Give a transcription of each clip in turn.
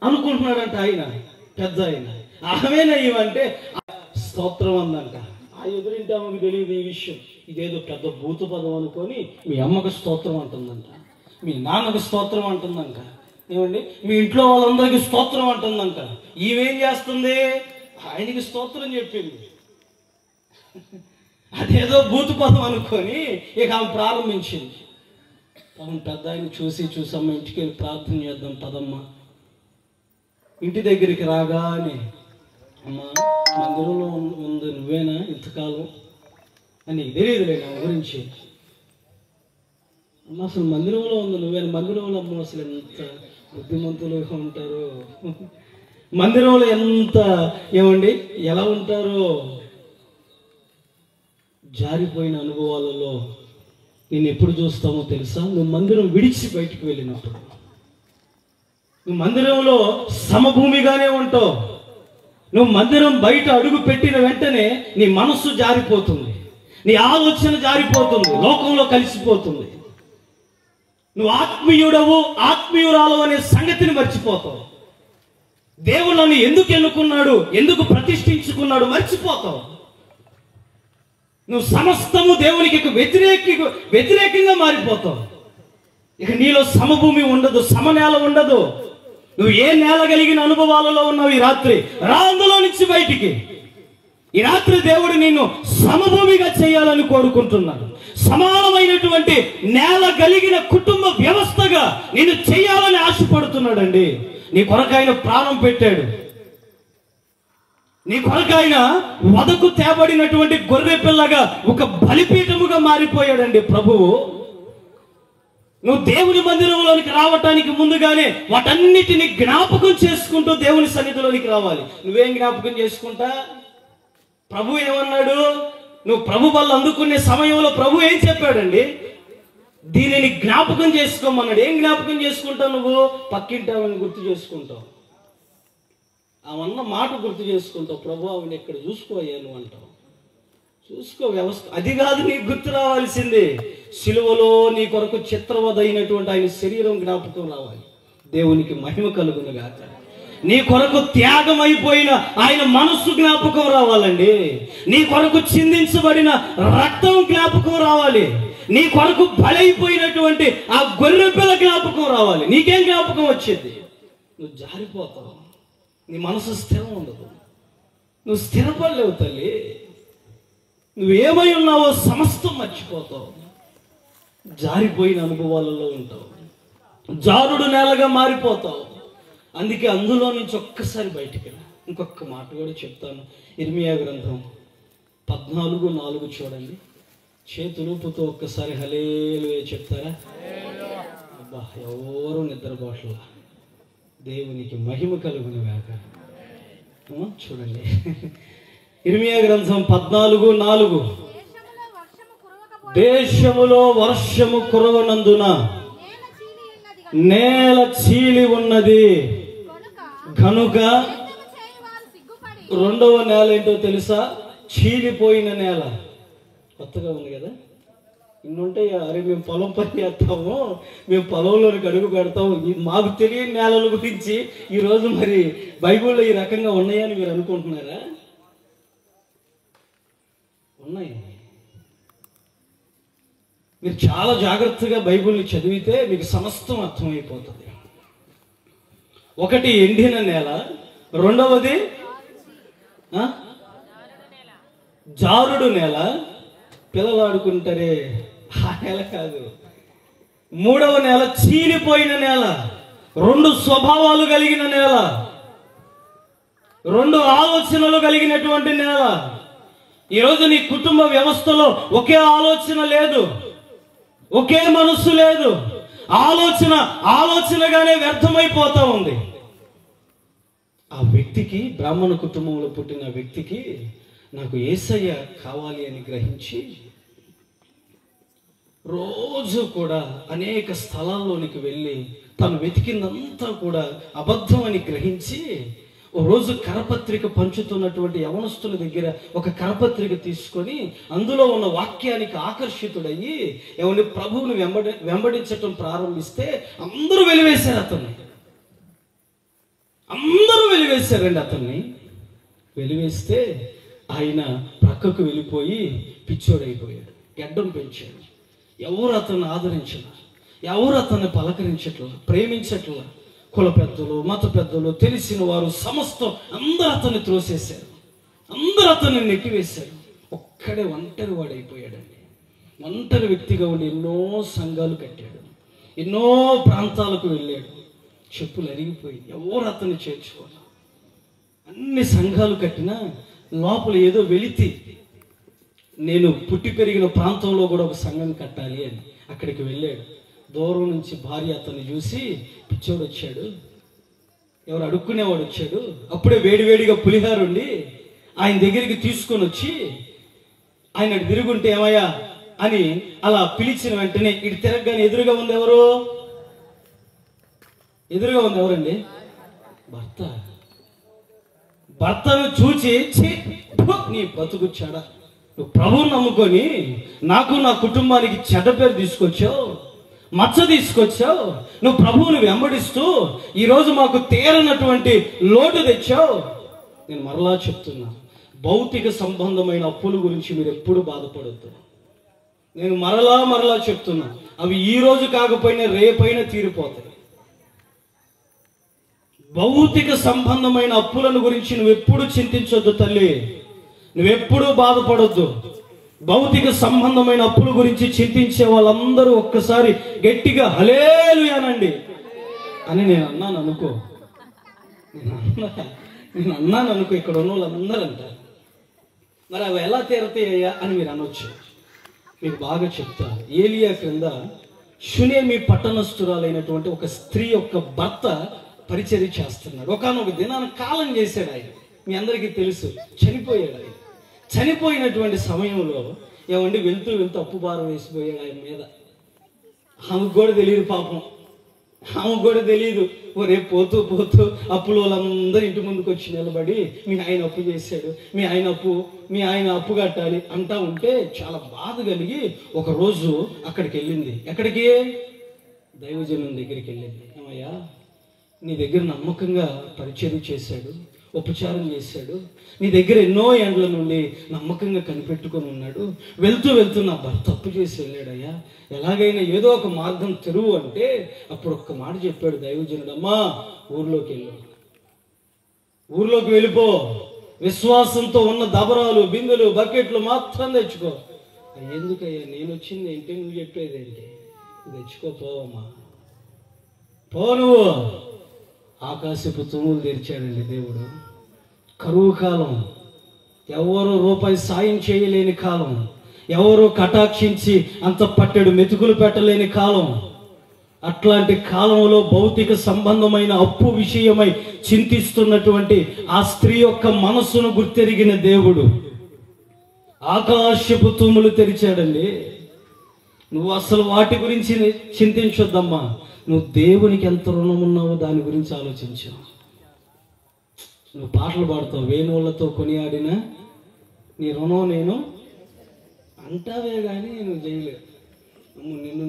అనుకుంటున్నాడంట ఆయన, పెద్ద ఆయన. ఆమెనా ఇవంటే స్తోత్రం అందంట. ఆ ఎదురింటి ఆమెకు తెలియదు ఈ విషయం. ఇదేదో పెద్ద భూత పదం అనుకొని మీ అమ్మకు స్తోత్రం అంటుందంట, మీ నాన్నకు స్తోత్రం అంటుందంట, ఏమండి మీ ఇంట్లో వాళ్ళందరికీ స్తోత్రం అంటుందంట. ఈమెం చేస్తుంది? ఆయనకి స్తోత్రం చెప్పింది. అదేదో భూత పదం అనుకొని ఇక ఆమె ప్రారంభించింది. పాపం పెద్ద ఆయన చూసి అమ్మ ఇంటికి వెళ్ళి ప్రార్థన చేద్దాం పదమ్మ. ఇంటి దగ్గరికి రాగానే, అమ్మ మందిరంలో ఉంది నువ్వేనా ఇంతకాలం అని తెలియదులే నా గురించి. అమ్మ అసలు మందిరంలో ఉంది నువ్వేనా? మందిరంలో అమ్మ అసలు ఎంత బుద్ధిమంతులుగా ఉంటారో, మందిరంలో ఎంత ఏమండి ఎలా ఉంటారో. జారిపోయిన అనుభవాలలో నేను ఎప్పుడు చూస్తామో తెలుసా? నువ్వు మందిరం విడిచి బయటికి వెళ్ళినప్పుడు. నువ్వు మందిరంలో సమభూమిగానే ఉంటావు. నువ్వు మందిరం బయట అడుగు పెట్టిన వెంటనే నీ మనస్సు జారిపోతుంది, నీ ఆలోచన జారిపోతుంది, లోకంలో కలిసిపోతుంది. నువ్వు ఆత్మీయుడవు, ఆత్మీయురాలు అనే సంగతిని మర్చిపోతావు. దేవుడు నన్ను ఎందుకు ఎన్నుకున్నాడు, ఎందుకు ప్రతిష్ఠించుకున్నాడు మర్చిపోతావు. నువ్వు సమస్తము దేవునికి వ్యతిరేకంగా మారిపోతావు. ఇక నీలో సమభూమి ఉండదు, సమనేల ఉండదు. నువ్వు ఏ నేల కలిగిన అనుభవాలలో ఉన్నావు ఈ రాత్రి? రా అందులో నుంచి బయటికి. ఈ రాత్రి దేవుడు నిన్ను సమభూమిగా చేయాలని కోరుకుంటున్నాడు. సమానమైనటువంటి నేల కలిగిన కుటుంబ వ్యవస్థగా నిన్ను చేయాలని ఆశపడుతున్నాడండి. నీ కొరకు ఆయన ప్రాణం పెట్టాడు. నీ కొరకు ఆయన వదకు తేబడినటువంటి గొర్రె పిల్లగా ఒక బలిపీఠముగా మారిపోయాడండి ప్రభువు. నువ్వు దేవుని మందిరంలోనికి రావటానికి ముందుగానే వాటన్నిటిని జ్ఞాపకం చేసుకుంటూ దేవుని సన్నిధిలోనికి రావాలి. నువ్వేం జ్ఞాపకం చేసుకుంటా? ప్రభు ఏమన్నాడు? నువ్వు ప్రభు బల్ల అందుకునే సమయంలో ప్రభు ఏం చెప్పాడండి? దీనిని జ్ఞాపకం చేసుకోమన్నాడు. ఏం జ్ఞాపకం చేసుకుంటావు? నువ్వు పక్కింటావని గుర్తు చేసుకుంటావు, అవన్న మాట గుర్తు చేసుకుంటావు. ప్రభు ఆవిడ ఎక్కడ చూసుకోయ్యాను అంటావు. చూసుకో వ్యవస్థ. అది కాదు నీకు గుర్తు రావాల్సింది. సిలువలో నీ కొరకు చిత్రవద అయినటువంటి ఆయన శరీరం జ్ఞాపకం రావాలి. దేవునికి మహిమ కలుగును గాక. నీ కొరకు త్యాగం అయిపోయిన ఆయన మనస్సు జ్ఞాపకం రావాలండి. నీ కొరకు చిందించబడిన రక్తం జ్ఞాపకం రావాలి. నీ కొరకు బలైపోయినటువంటి ఆ గొర్రె పిల్ల జ్ఞాపకం రావాలి. నీకేం జ్ఞాపకం వచ్చింది? నువ్వు జారిపోతావు, నీ మనసు స్థిరం ఉండదు, నువ్వు స్థిరపడలేవు తల్లి. నువ్వేమై ఉన్నావో సమస్తం మర్చిపోతావు, జారిపోయిన అనుభవాలలో ఉంటావు, జారుడు నేలగా మారిపోతావు. అందుకే అందులో నుంచి ఒక్కసారి బయటికి రా. ఇంకొక మాట కూడా చెప్తాను. ఇర్మియా గ్రంథం 14:4 చూడండి. చేతులూపుతో ఒక్కసారి హల్లెలూయా చెప్తారా? అబ్బా, ఎవరు నిద్రపోట్లా. దేవునికి మహిమ కలుగును గాక. చూడండి ఇర్మియా గ్రంథం 14:4. దేశములో వర్షము కురవనందున నేల చీలి ఉన్నది కనుక. రెండవ నేల ఏంటో తెలుసా? చీలిపోయిన నేల. కొత్తగా ఉంది కదా. ఇన్నుంటే అరే మేము పొలం పని చేస్తాము, మేము పొలంలోనికి అడుగు పెడతాము, మాకు తెలియని నేలల గురించి ఈరోజు మరి బైబిల్లో ఈ రకంగా ఉన్నాయని మీరు అనుకుంటున్నారా? ఉన్నాయి. మీరు చాలా జాగ్రత్తగా బైబిల్ని చదివితే మీకు సమస్తం అర్థమైపోతుంది. ఒకటి ఎండిన నేల, రెండవది జారుడు నేల, పిల్లలు ఆడుకుంటారే ఆ నేల కాదు. మూడవ నేల చీలిపోయిన నేల, రెండు స్వభావాలు కలిగిన నేల, రెండు ఆలోచనలు కలిగినటువంటి నేల. ఈరోజు నీ కుటుంబ వ్యవస్థలో ఒకే ఆలోచన లేదు, ఒకే మనస్సు లేదు. ఆలోచనగానే వ్యర్థమైపోతా ఉంది. ఆ వ్యక్తికి, బ్రాహ్మణ కుటుంబంలో పుట్టిన వ్యక్తికి నాకు యేసయ్య కావాలి అని గ్రహించి రోజు కూడా అనేక స్థలాల్లోనికి వెళ్ళి తను వెతికిందంతా కూడా అబద్ధం అని గ్రహించి ఓ రోజు కరపత్రిక పంచుతున్నటువంటి యవనస్తుల దగ్గర ఒక కరపత్రిక తీసుకొని అందులో ఉన్న వాక్యానికి ఆకర్షితుడయ్యి ఎవరిని ప్రభువుని వెంబడించటం ప్రారంభిస్తే అందరూ వెలివేశారు అతన్ని. అందరూ వెలివేశారండి అతన్ని. వెలివేస్తే ఆయన ప్రక్కకు వెళ్ళిపోయి పిచ్చోడైపోయాడు, గడ్డం పెంచాడు. ఎవరు అతన్ని ఆదరించలా, ఎవరు అతన్ని పలకరించట్లా, ప్రేమించట్లా. కుల పెద్దలు, మత పెద్దలు, తెలిసిన వారు సమస్తం అందరూ అతన్ని త్రోసేశారు, అందరూ అతన్ని నెట్టివేశారు. ఒక్కడే ఒంటరి వాడైపోయాడండి. ఒంటరి వ్యక్తిగా ఉండి ఎన్నో సంఘాలు కట్టాడు, ఎన్నో ప్రాంతాలకు వెళ్ళాడు. చెప్పులు అరిగిపోయి ఎవరు అతన్ని చేర్చుకోవాలి. అన్ని సంఘాలు కట్టినా లోపల ఏదో వెలితి, నేను పుట్టి పెరిగిన ప్రాంతంలో కూడా ఒక సంఘం కట్టాలి అని అక్కడికి వెళ్ళాడు. దూరం నుంచి భార్య అతన్ని చూసి పిచ్చోడు వచ్చాడు, ఎవరు అడుక్కునేవాడు వచ్చాడు. అప్పుడే వేడివేడిగా పులిహార ఉండి ఆయన దగ్గరికి తీసుకొని వచ్చి ఆయన తిరుగుంటే ఏమయ్యా అని అలా పిలిచిన వెంటనే ఇటు తిరగగానే ఎదురుగా ఉంది ఎవరు? ఎదురుగా ఉంది ఎవరండి? భర్త. భర్తను చూచి నీ బతుకుచ్చాడా, నువ్వు ప్రభువుని నమ్ముకొని నాకు నా కుటుంబానికి చెడ్డ పేరు తీసుకొచ్చావు, మచ్చ తీసుకొచ్చావు. నువ్వు ప్రభువుని వెంబడిస్తూ ఈరోజు మాకు తీరనటువంటి లోటు తెచ్చావు. నేను మరలా చెప్తున్నా, భౌతిక సంబంధమైన అప్పుల గురించి మీరు ఎప్పుడు బాధపడద్దు. నేను మరలా చెప్తున్నా, అవి ఈ రోజు కాకపోయినా రేపైనా తీరిపోతాయి. భౌతిక సంబంధమైన అప్పులను గురించి నువ్వెప్పుడు చింతించొద్దు తల్లి, నువ్వెప్పుడు బాధపడొద్దు. భౌతిక సంబంధమైన అప్పుల గురించి చింతించే వాళ్ళందరూ ఒక్కసారి గట్టిగా హల్లెలూయానండి అని నేను అన్నాను అనుకో, ఇక్కడ ఉన్న వాళ్ళందరూ అంటారు. మరి అవి ఎలా తీరతాయ్యా అని మీరు అనొచ్చు. మీకు బాగా చెప్తా. ఏలియా క్రింద షునేమి పట్టణస్థురాలైనటువంటి ఒక స్త్రీ యొక్క భర్త పరిచర్య చేస్తున్నాడు. ఒకానొక దినాన కాలం చేశాడు ఆయన, మీ అందరికీ తెలుసు. చనిపోయాడు ఆయన. చనిపోయినటువంటి సమయంలో ఏమండి వెళ్తూ అప్పు భారం వేసిపోయాడు ఆయన మీద. ఆమెకు కూడా తెలియదు పాపం, ఆమెకు కూడా తెలియదు. రేపు పోతూ అప్పుల వాళ్ళందరూ ఇంటి ముందుకు వచ్చి నిలబడి మీ ఆయన అప్పు చేశాడు, మీ ఆయన అప్పు కట్టాలి అంటా ఉంటే చాలా బాధ కలిగి ఒక రోజు అక్కడికి వెళ్ళింది. ఎక్కడికి? దైవజనం దగ్గరికి వెళ్ళింది. ఏమయ్యా, నీ దగ్గర నమ్మకంగా పరిచర్య చేశాడు, ఉపచారం చేశాడు, నీ దగ్గర ఎన్నో ఏండ్ల నుండి నమ్మకంగా కనిపెట్టుకొని ఉన్నాడు. వెళ్తూ నా భర్త తప్పు చేసి వెళ్ళాడయ్యా, ఎలాగైనా ఏదో ఒక మార్గం తెరువు అంటే అప్పుడు ఒక్క మాట చెప్పాడు దైవజనుడు. అమ్మా, ఊర్లోకి వెళ్ళిపో, విశ్వాసంతో ఉన్న దబరాలు, బిందెలు, బకెట్లు మాత్రం తెచ్చుకో. ఎందుకయ్యా నేను వచ్చింది ఏంటి, నువ్వు చెప్పేది ఏంటి? తెచ్చుకోపోవమ్మా, పో నువ్వు. ఆకాశపు తుమ్ములు తెరిచాడండి దేవుడు. కరువు కాలం, ఎవరు రూపాయి సాయం చేయలేని కాలం, ఎవరు కటాక్షించి అంత పట్టెడు మెతుకులు పెట్టలేని కాలం. అట్లాంటి కాలంలో భౌతిక సంబంధమైన అప్పు విషయమై చింతిస్తున్నటువంటి ఆ స్త్రీ యొక్క మనస్సును గుర్తెరిగిన దేవుడు ఆకాశపు తుమ్ములు తెరిచాడండి. నువ్వు అసలు వాటి గురించి చింతించొద్దమ్మా, నువ్వు దేవునికి ఎంత రుణం ఉన్నావో దాని గురించి ఆలోచించావు. నువ్వు పాటలు పాడుతావు, వేణువులతో కొనియాడిన నీ రుణం నేను అంటావే కానీ నువ్వు చేయలేదు. నిన్ను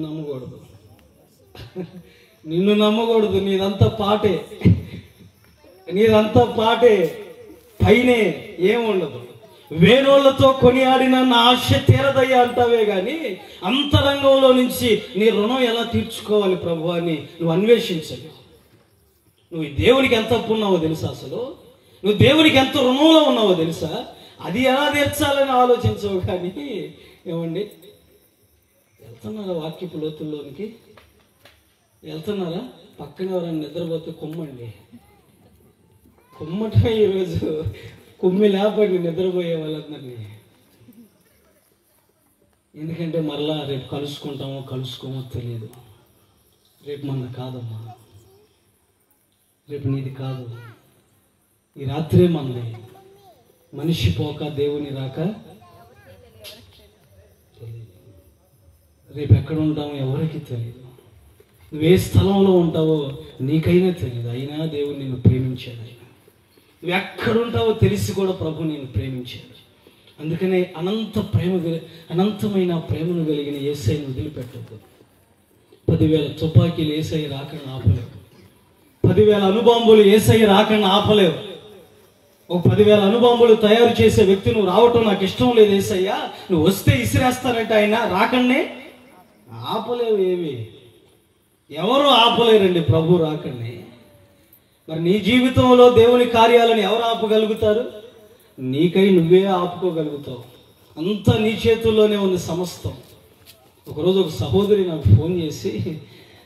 నమ్మకూడదు, నీదంతా పాటే, పైనే ఏముండదు. వేణోళ్లతో కొనియాడిన నా ఆశ తీరదయ్యా అంటావే గాని అంతరంగంలో నుంచి నీ రుణం ఎలా తీర్చుకోవాలి ప్రభు అని నువ్వు అన్వేషించవు. నువ్వు దేవునికి ఎంత అప్పు ఉన్నావో తెలుసా? అసలు నువ్వు దేవునికి ఎంత రుణంలో ఉన్నావో తెలుసా? అది ఎలా తీర్చాలని ఆలోచించవు. కానీ ఏమండి, వెళ్తున్నారా వాక్యపు లోతుల్లోనికి? వెళ్తున్నారా? పక్కన ఎవరైనా నిద్రపోతే కొమ్మండి, కొమ్మటమే ఈరోజు కొమ్మి లేపండి నిద్రపోయే వాళ్ళందరినీ. ఎందుకంటే మరలా రేపు కలుసుకోమో తెలియదు. రేపు మన కాదమ్మా, రేపు నీది కాదు. ఈ రాత్రే మనది. మనిషి పోక దేవుని రాక తెలియదు. రేపు ఎక్కడ ఉంటామో ఎవరికి తెలియదు. నువ్వే స్థలంలో ఉంటావో నీకైనా తెలియదు. అయినా దేవుడు నిన్ను ప్రేమించాడు. నువ్వు ఎక్కడుంటావో తెలిసి కూడా ప్రభు నేను ప్రేమించాడు. అందుకనే అనంతమైన ప్రేమను కలిగిన యేసయ్యను వదిలిపెట్టద్దు. 10,000 తుపాకీలు యేసయ్య రాకను ఆపలేవు. 10,000 అణుబాంబులు యేసయ్య రాకుండా ఆపలేవు. ఒక 10,000 అణుబాంబులు తయారు చేసే వ్యక్తి నువ్వు రావటం నాకు ఇష్టం లేదు యేసయ్యా, నువ్వు వస్తే ఇసిరేస్తానంటే ఆయన రాకనే ఆపలేవు. ఏమి ఎవరు ఆపలేరండి ప్రభు రాకనే. మరి నీ జీవితంలో దేవుని కార్యాలను ఎవరు ఆపగలుగుతారు? నీకై నువ్వే ఆపుకోగలుగుతావు. అంతా నీ చేతుల్లోనే ఉంది సమస్తం. ఒకరోజు ఒక సహోదరి నాకు ఫోన్ చేసి,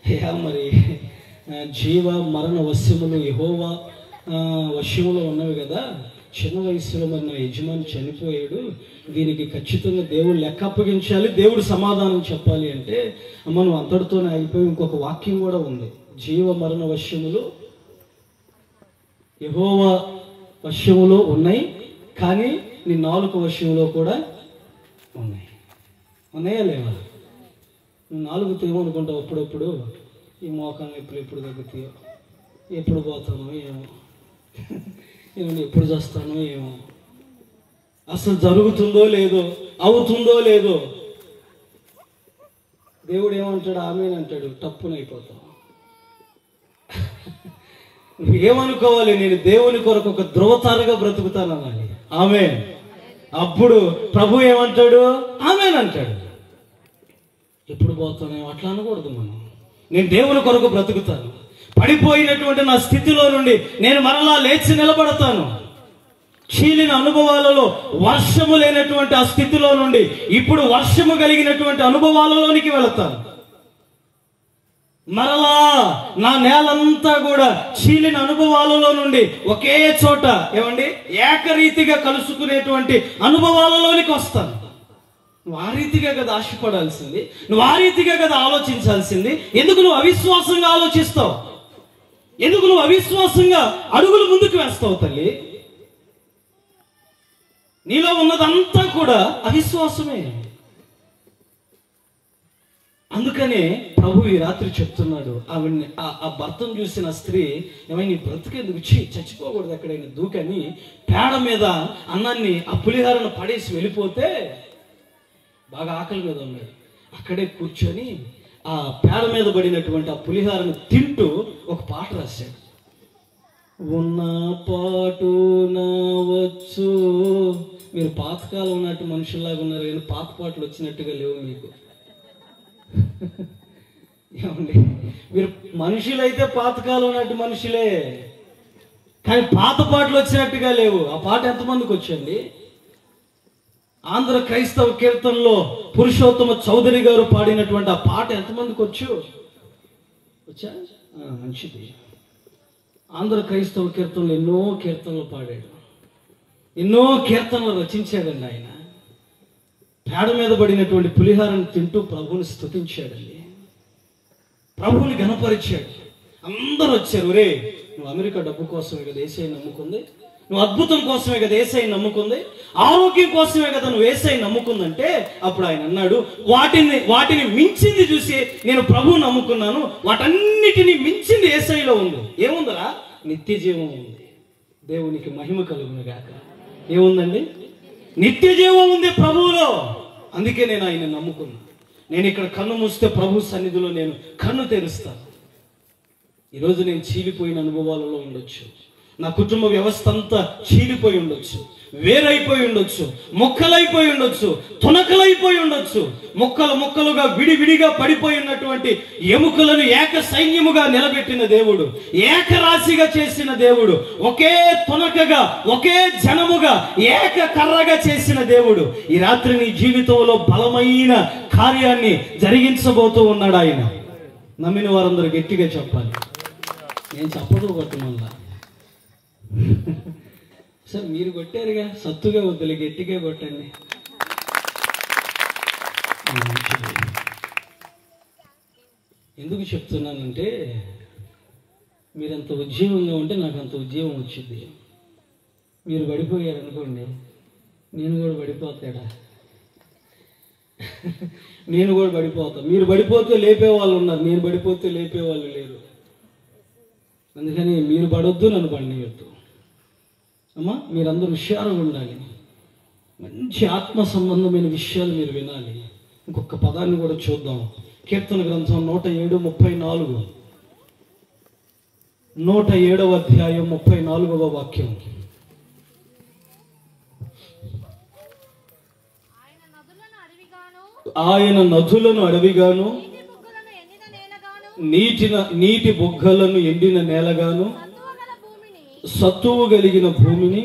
అయ్యా మరి జీవ మరణ వశ్యములు యెహోవా వశ్యములో ఉన్నవి కదా, చిన్న వయసులో మరి నా యజమాని చనిపోయాడు, దీనికి ఖచ్చితంగా దేవుడు లెక్క అప్పగించాలి, దేవుడు సమాధానం చెప్పాలి అంటే, అమ్మ నువ్వు అంతటితోనే అయిపోయి ఇంకొక వాక్యం కూడా ఉంది. జీవ మరణ వశ్యములు యెహోవా వశ్యములో ఉన్నాయి, కానీ నీ నాలుక వశ్యంలో కూడా ఉన్నాయి. ఉన్నాయా లేవా? నువ్వు నాలుగుతో ఏమనుకుంటావు అప్పుడప్పుడు, ఈ మోకాలు ఎప్పుడు తగ్గుతాయో, ఎప్పుడు పోతానో ఏమో, నేను ఎప్పుడు చేస్తానో ఏమో, అసలు జరుగుతుందో లేదో, అవుతుందో లేదో. దేవుడు ఏమంటాడు? ఆమేనంటాడు, టప్పునైపోతావు. నువ్వు ఏమనుకోవాలి? నేను దేవుని కొరకు ఒక ధ్రువతారగా బ్రతుకుతానన్నాలి. ఆమేన్. అప్పుడు ప్రభు ఏమంటాడు? ఆమేనంటాడు. ఎప్పుడు పోతానో అట్లా అనకూడదు మనం. నేను దేవుని కొరకు బ్రతుకుతాను, పడిపోయినటువంటి నా స్థితిలో నుండి నేను మరలా లేచి నిలబడతాను. చీలిన అనుభవాలలో, వర్షము లేనటువంటి ఆ స్థితిలో నుండి ఇప్పుడు వర్షము కలిగినటువంటి అనుభవాలలోనికి వెళతాను. మరలా నా నేలంతా కూడా చీలిన అనుభవాలలో నుండి ఒకే చోట ఏమండి ఏకరీతిగా కలుసుకునేటువంటి అనుభవాలలోనికి వస్తాను. నువ్వు ఆ రీతిగా కదా ఆశపడాల్సింది, నువ్వు ఆ రీతిగా కదా ఆలోచించాల్సింది. ఎందుకు నువ్వు అవిశ్వాసంగా ఆలోచిస్తావు? ఎందుకు నువ్వు అవిశ్వాసంగా అడుగులు ముందుకు వేస్తావు తల్లి? నీలో ఉన్నదంతా కూడా అవిశ్వాసమే. అందుకనే ప్రభు ఈ రాత్రి చెప్తున్నాడు, ఆవిడ్ని ఆ భర్తను చూసిన స్త్రీ ఏమైనా నీ బ్రతికేందుకు చచ్చిపోకూడదు ఎక్కడైనా దూకని పేడ మీద అన్నాన్ని ఆ పులిహారను పడేసి వెళ్ళిపోతే, బాగా ఆకలి మీద ఉన్నాడు, అక్కడే కూర్చొని ఆ పేడ మీద పడినటువంటి ఆ పులిహారను తింటూ ఒక పాట రాశాడు. ఉన్న పాటు నా వచ్చు. మీరు పాతకాలం ఉన్నట్టు మనుషుల్లాగా ఉన్నారు, కానీ పాత పాటలు వచ్చినట్టుగా లేవు మీకు. ఏమండి, మీరు మనుషులైతే పాతకాలం ఉన్నట్టు మనుషులే, కానీ పాత పాటలు వచ్చినట్టుగా లేవు. ఆ పాట ఎంతమందికి వచ్చండి? ఆంధ్ర క్రైస్తవ కీర్తనలో పురుషోత్తమ చౌదరి గారు పాడినటువంటి ఆ పాట ఎంతమందికి వచ్చా? మంచిది. ఆంధ్ర క్రైస్తవ కీర్తనలు ఎన్నో కీర్తనలు పాడాడు, ఎన్నో కీర్తనలు రచించాడండి ఆయన. పేడ మీద పడినటువంటి పులిహారను తింటూ ప్రభువుని స్తుతించాడండి, ప్రభువుని ఘనపరిచాడు. అందరూ వచ్చారు, రే నువ్వు అమెరికా డబ్బు కోసమే కదా యేసయ్యని నమ్ముకుంది, నువ్వు అద్భుతం కోసమే కదా యేసయ్యని నమ్ముకుంది, ఆరోగ్యం కోసమే కదా నువ్వు యేసయ్యని నమ్ముకుందంటే, అప్పుడు ఆయన అన్నాడు, వాటిని మించింది చూసి నేను ప్రభువుని నమ్ముకున్నాను, వాటన్నిటిని మించింది యేసయ్యలో ఉంది. ఏముందరా? నిత్య జీవం ఉంది. దేవునికి మహిమ కలుగును గాక. ఏముందండి? నిత్య జీవం ఉంది ప్రభువులో. అందుకే నేను ఆయన నమ్ముకున్నాను. నేను ఇక్కడ కన్ను మూస్తే ప్రభు సన్నిధిలో నేను కన్ను తెరుస్తాను. ఈరోజు నేను చీలిపోయిన అనుభవాలలో ఉండొచ్చు, నా కుటుంబ వ్యవస్థ అంతా చీలిపోయి ఉండొచ్చు, వేరైపోయి ఉండొచ్చు, మొక్కలైపోయి ఉండొచ్చు, తునకలైపోయి ఉండొచ్చు, ముక్కలుగా విడివిడిగా పడిపోయి ఉన్నటువంటి ఎముకలను ఏక సైన్యముగా నిలబెట్టిన దేవుడు, ఏకరాశిగా చేసిన దేవుడు, ఒకే తునకగా ఒకే జనముగా ఏక కర్రగా చేసిన దేవుడు ఈ రాత్రి నీ జీవితంలో బలమైన కార్యాన్ని జరిగించబోతూ ఉన్నాడు ఆయన. నమ్మిన వారందరూ గట్టిగా చెప్పాలి. నేను చెప్పదు కొట్టమల్లా సార్, మీరు కొట్టారుగా, సత్తుగా వద్దులే, గట్టిగా కొట్టండి. ఎందుకు చెప్తున్నానంటే, మీరంత ఉద్యోగంగా ఉంటే నాకు అంత ఉద్యోగం వచ్చింది. మీరు పడిపోయారు అనుకోండి, నేను కూడా పడిపోతాడా? నేను కూడా పడిపోతా. మీరు పడిపోతే లేపేవాళ్ళు ఉన్నారు, నేను పడిపోతే లేపేవాళ్ళు లేరు. అందుకని మీరు పడొద్దు, నన్ను పడినవద్దు. అమ్మా, మీరందరూ హుషారుగా ఉండాలి, మంచి ఆత్మ సంబంధమైన విషయాలు మీరు వినాలి. ఇంకొక పదాన్ని కూడా చూద్దాం. కీర్తన గ్రంథం 107:34. 107వ అధ్యాయం 34వ వాక్యం. ఆయన నదులను అడవిగాను నీటి బుగ్గలను ఎండిన నేలగాను సత్తువు కలిగిన భూమిని.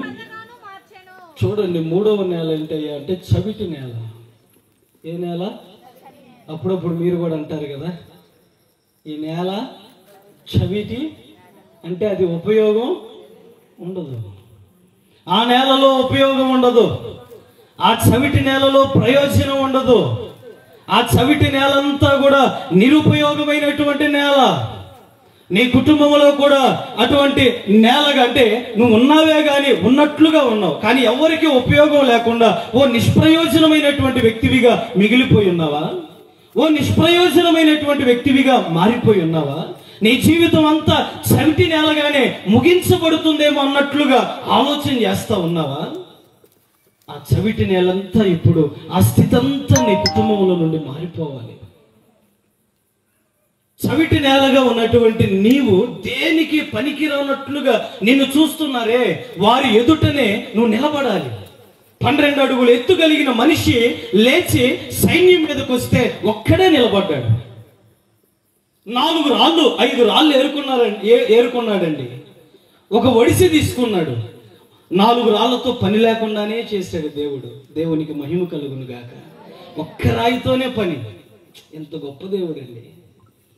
చూడండి, 3వ నేల ఏంటయ్యా అంటే చవిటి నేల. ఏ నేల? అప్పుడప్పుడు మీరు కూడా అంటారు కదా, ఈ నేల చవిటి అంటే అది ఉపయోగం ఉండదు. ఆ నేలలో ఉపయోగం ఉండదు, ఆ చవిటి నేలలో ప్రయోజనం ఉండదు. ఆ చవిటి నేలంతా కూడా నిరుపయోగమైనటువంటి నేల. నీ కుటుంబంలో కూడా అటువంటి నేలగా, అంటే నువ్వు ఉన్నావే కానీ ఉన్నట్లుగా ఉన్నావు, కానీ ఎవరికి ఉపయోగం లేకుండా ఓ నిష్ప్రయోజనమైనటువంటి వ్యక్తివిగా మిగిలిపోయి ఉన్నావా? ఓ నిష్ప్రయోజనమైనటువంటి వ్యక్తివిగా మారిపోయి ఉన్నావా? నీ జీవితం అంతా చవిటి నేలగానే ముగించబడుతుందేమో అన్నట్లుగా ఆలోచన చేస్తా ఉన్నావా? ఆ చవిటి నేలంతా ఇప్పుడు, ఆ స్థితి అంతా నీ కుటుంబంలో నుండి మారిపోవాలి. చవిటి నేలగా ఉన్నటువంటి నీవు దేనికి పనికిరానట్లుగా నిన్ను చూస్తున్నారే, వారి ఎదుటనే నువ్వు నిలబడాలి. 12 అడుగులు ఎత్తు కలిగిన మనిషి లేచి సైన్యం మీదకి వస్తే ఒక్కడే నిలబడ్డాడు. 4 రాళ్ళు 5 రాళ్ళు ఏరుకున్నాడండి. ఒక ఒడిసి తీసుకున్నాడు. 4 రాళ్లతో పని లేకుండానే చేశాడు దేవుడు. దేవునికి మహిమ కలుగును గాక. ఒక్క రాయితోనే పని. ఎంత గొప్ప దేవుడు అండి.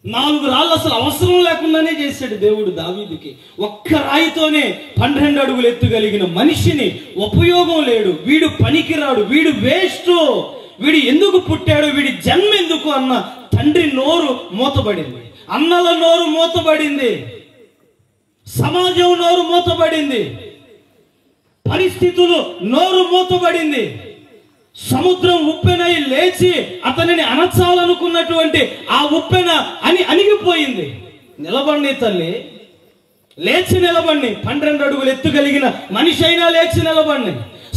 4 రాళ్ళు అసలు అవసరం లేకుండానే చేశాడు దేవుడు దావీదుకి. ఒక్క రాయితోనే 12 అడుగులు ఎత్తుగలిగిన మనిషిని, ఉపయోగం లేడు, వీడు పనికిరాడు, వీడు వేస్ట్, వీడు ఎందుకు పుట్టాడు, వీడి జన్మ ఎందుకు అన్న తండ్రి నోరు మూతబడింది, అన్నల నోరు మూతబడింది, సమాజం నోరు మూతబడింది, పరిస్థితులు నోరు మూతబడింది. సముద్రం ఉప్పెనై లేచి అతనిని అణచాలనుకున్నటువంటి ఆ ఉప్పెన అణిగిపోయింది. నిలబడి తల్లి, లేచి నిలబడి. 12 అడుగులు ఎత్తుగలిగిన మనిషి అయినా లేచి నిలబడి,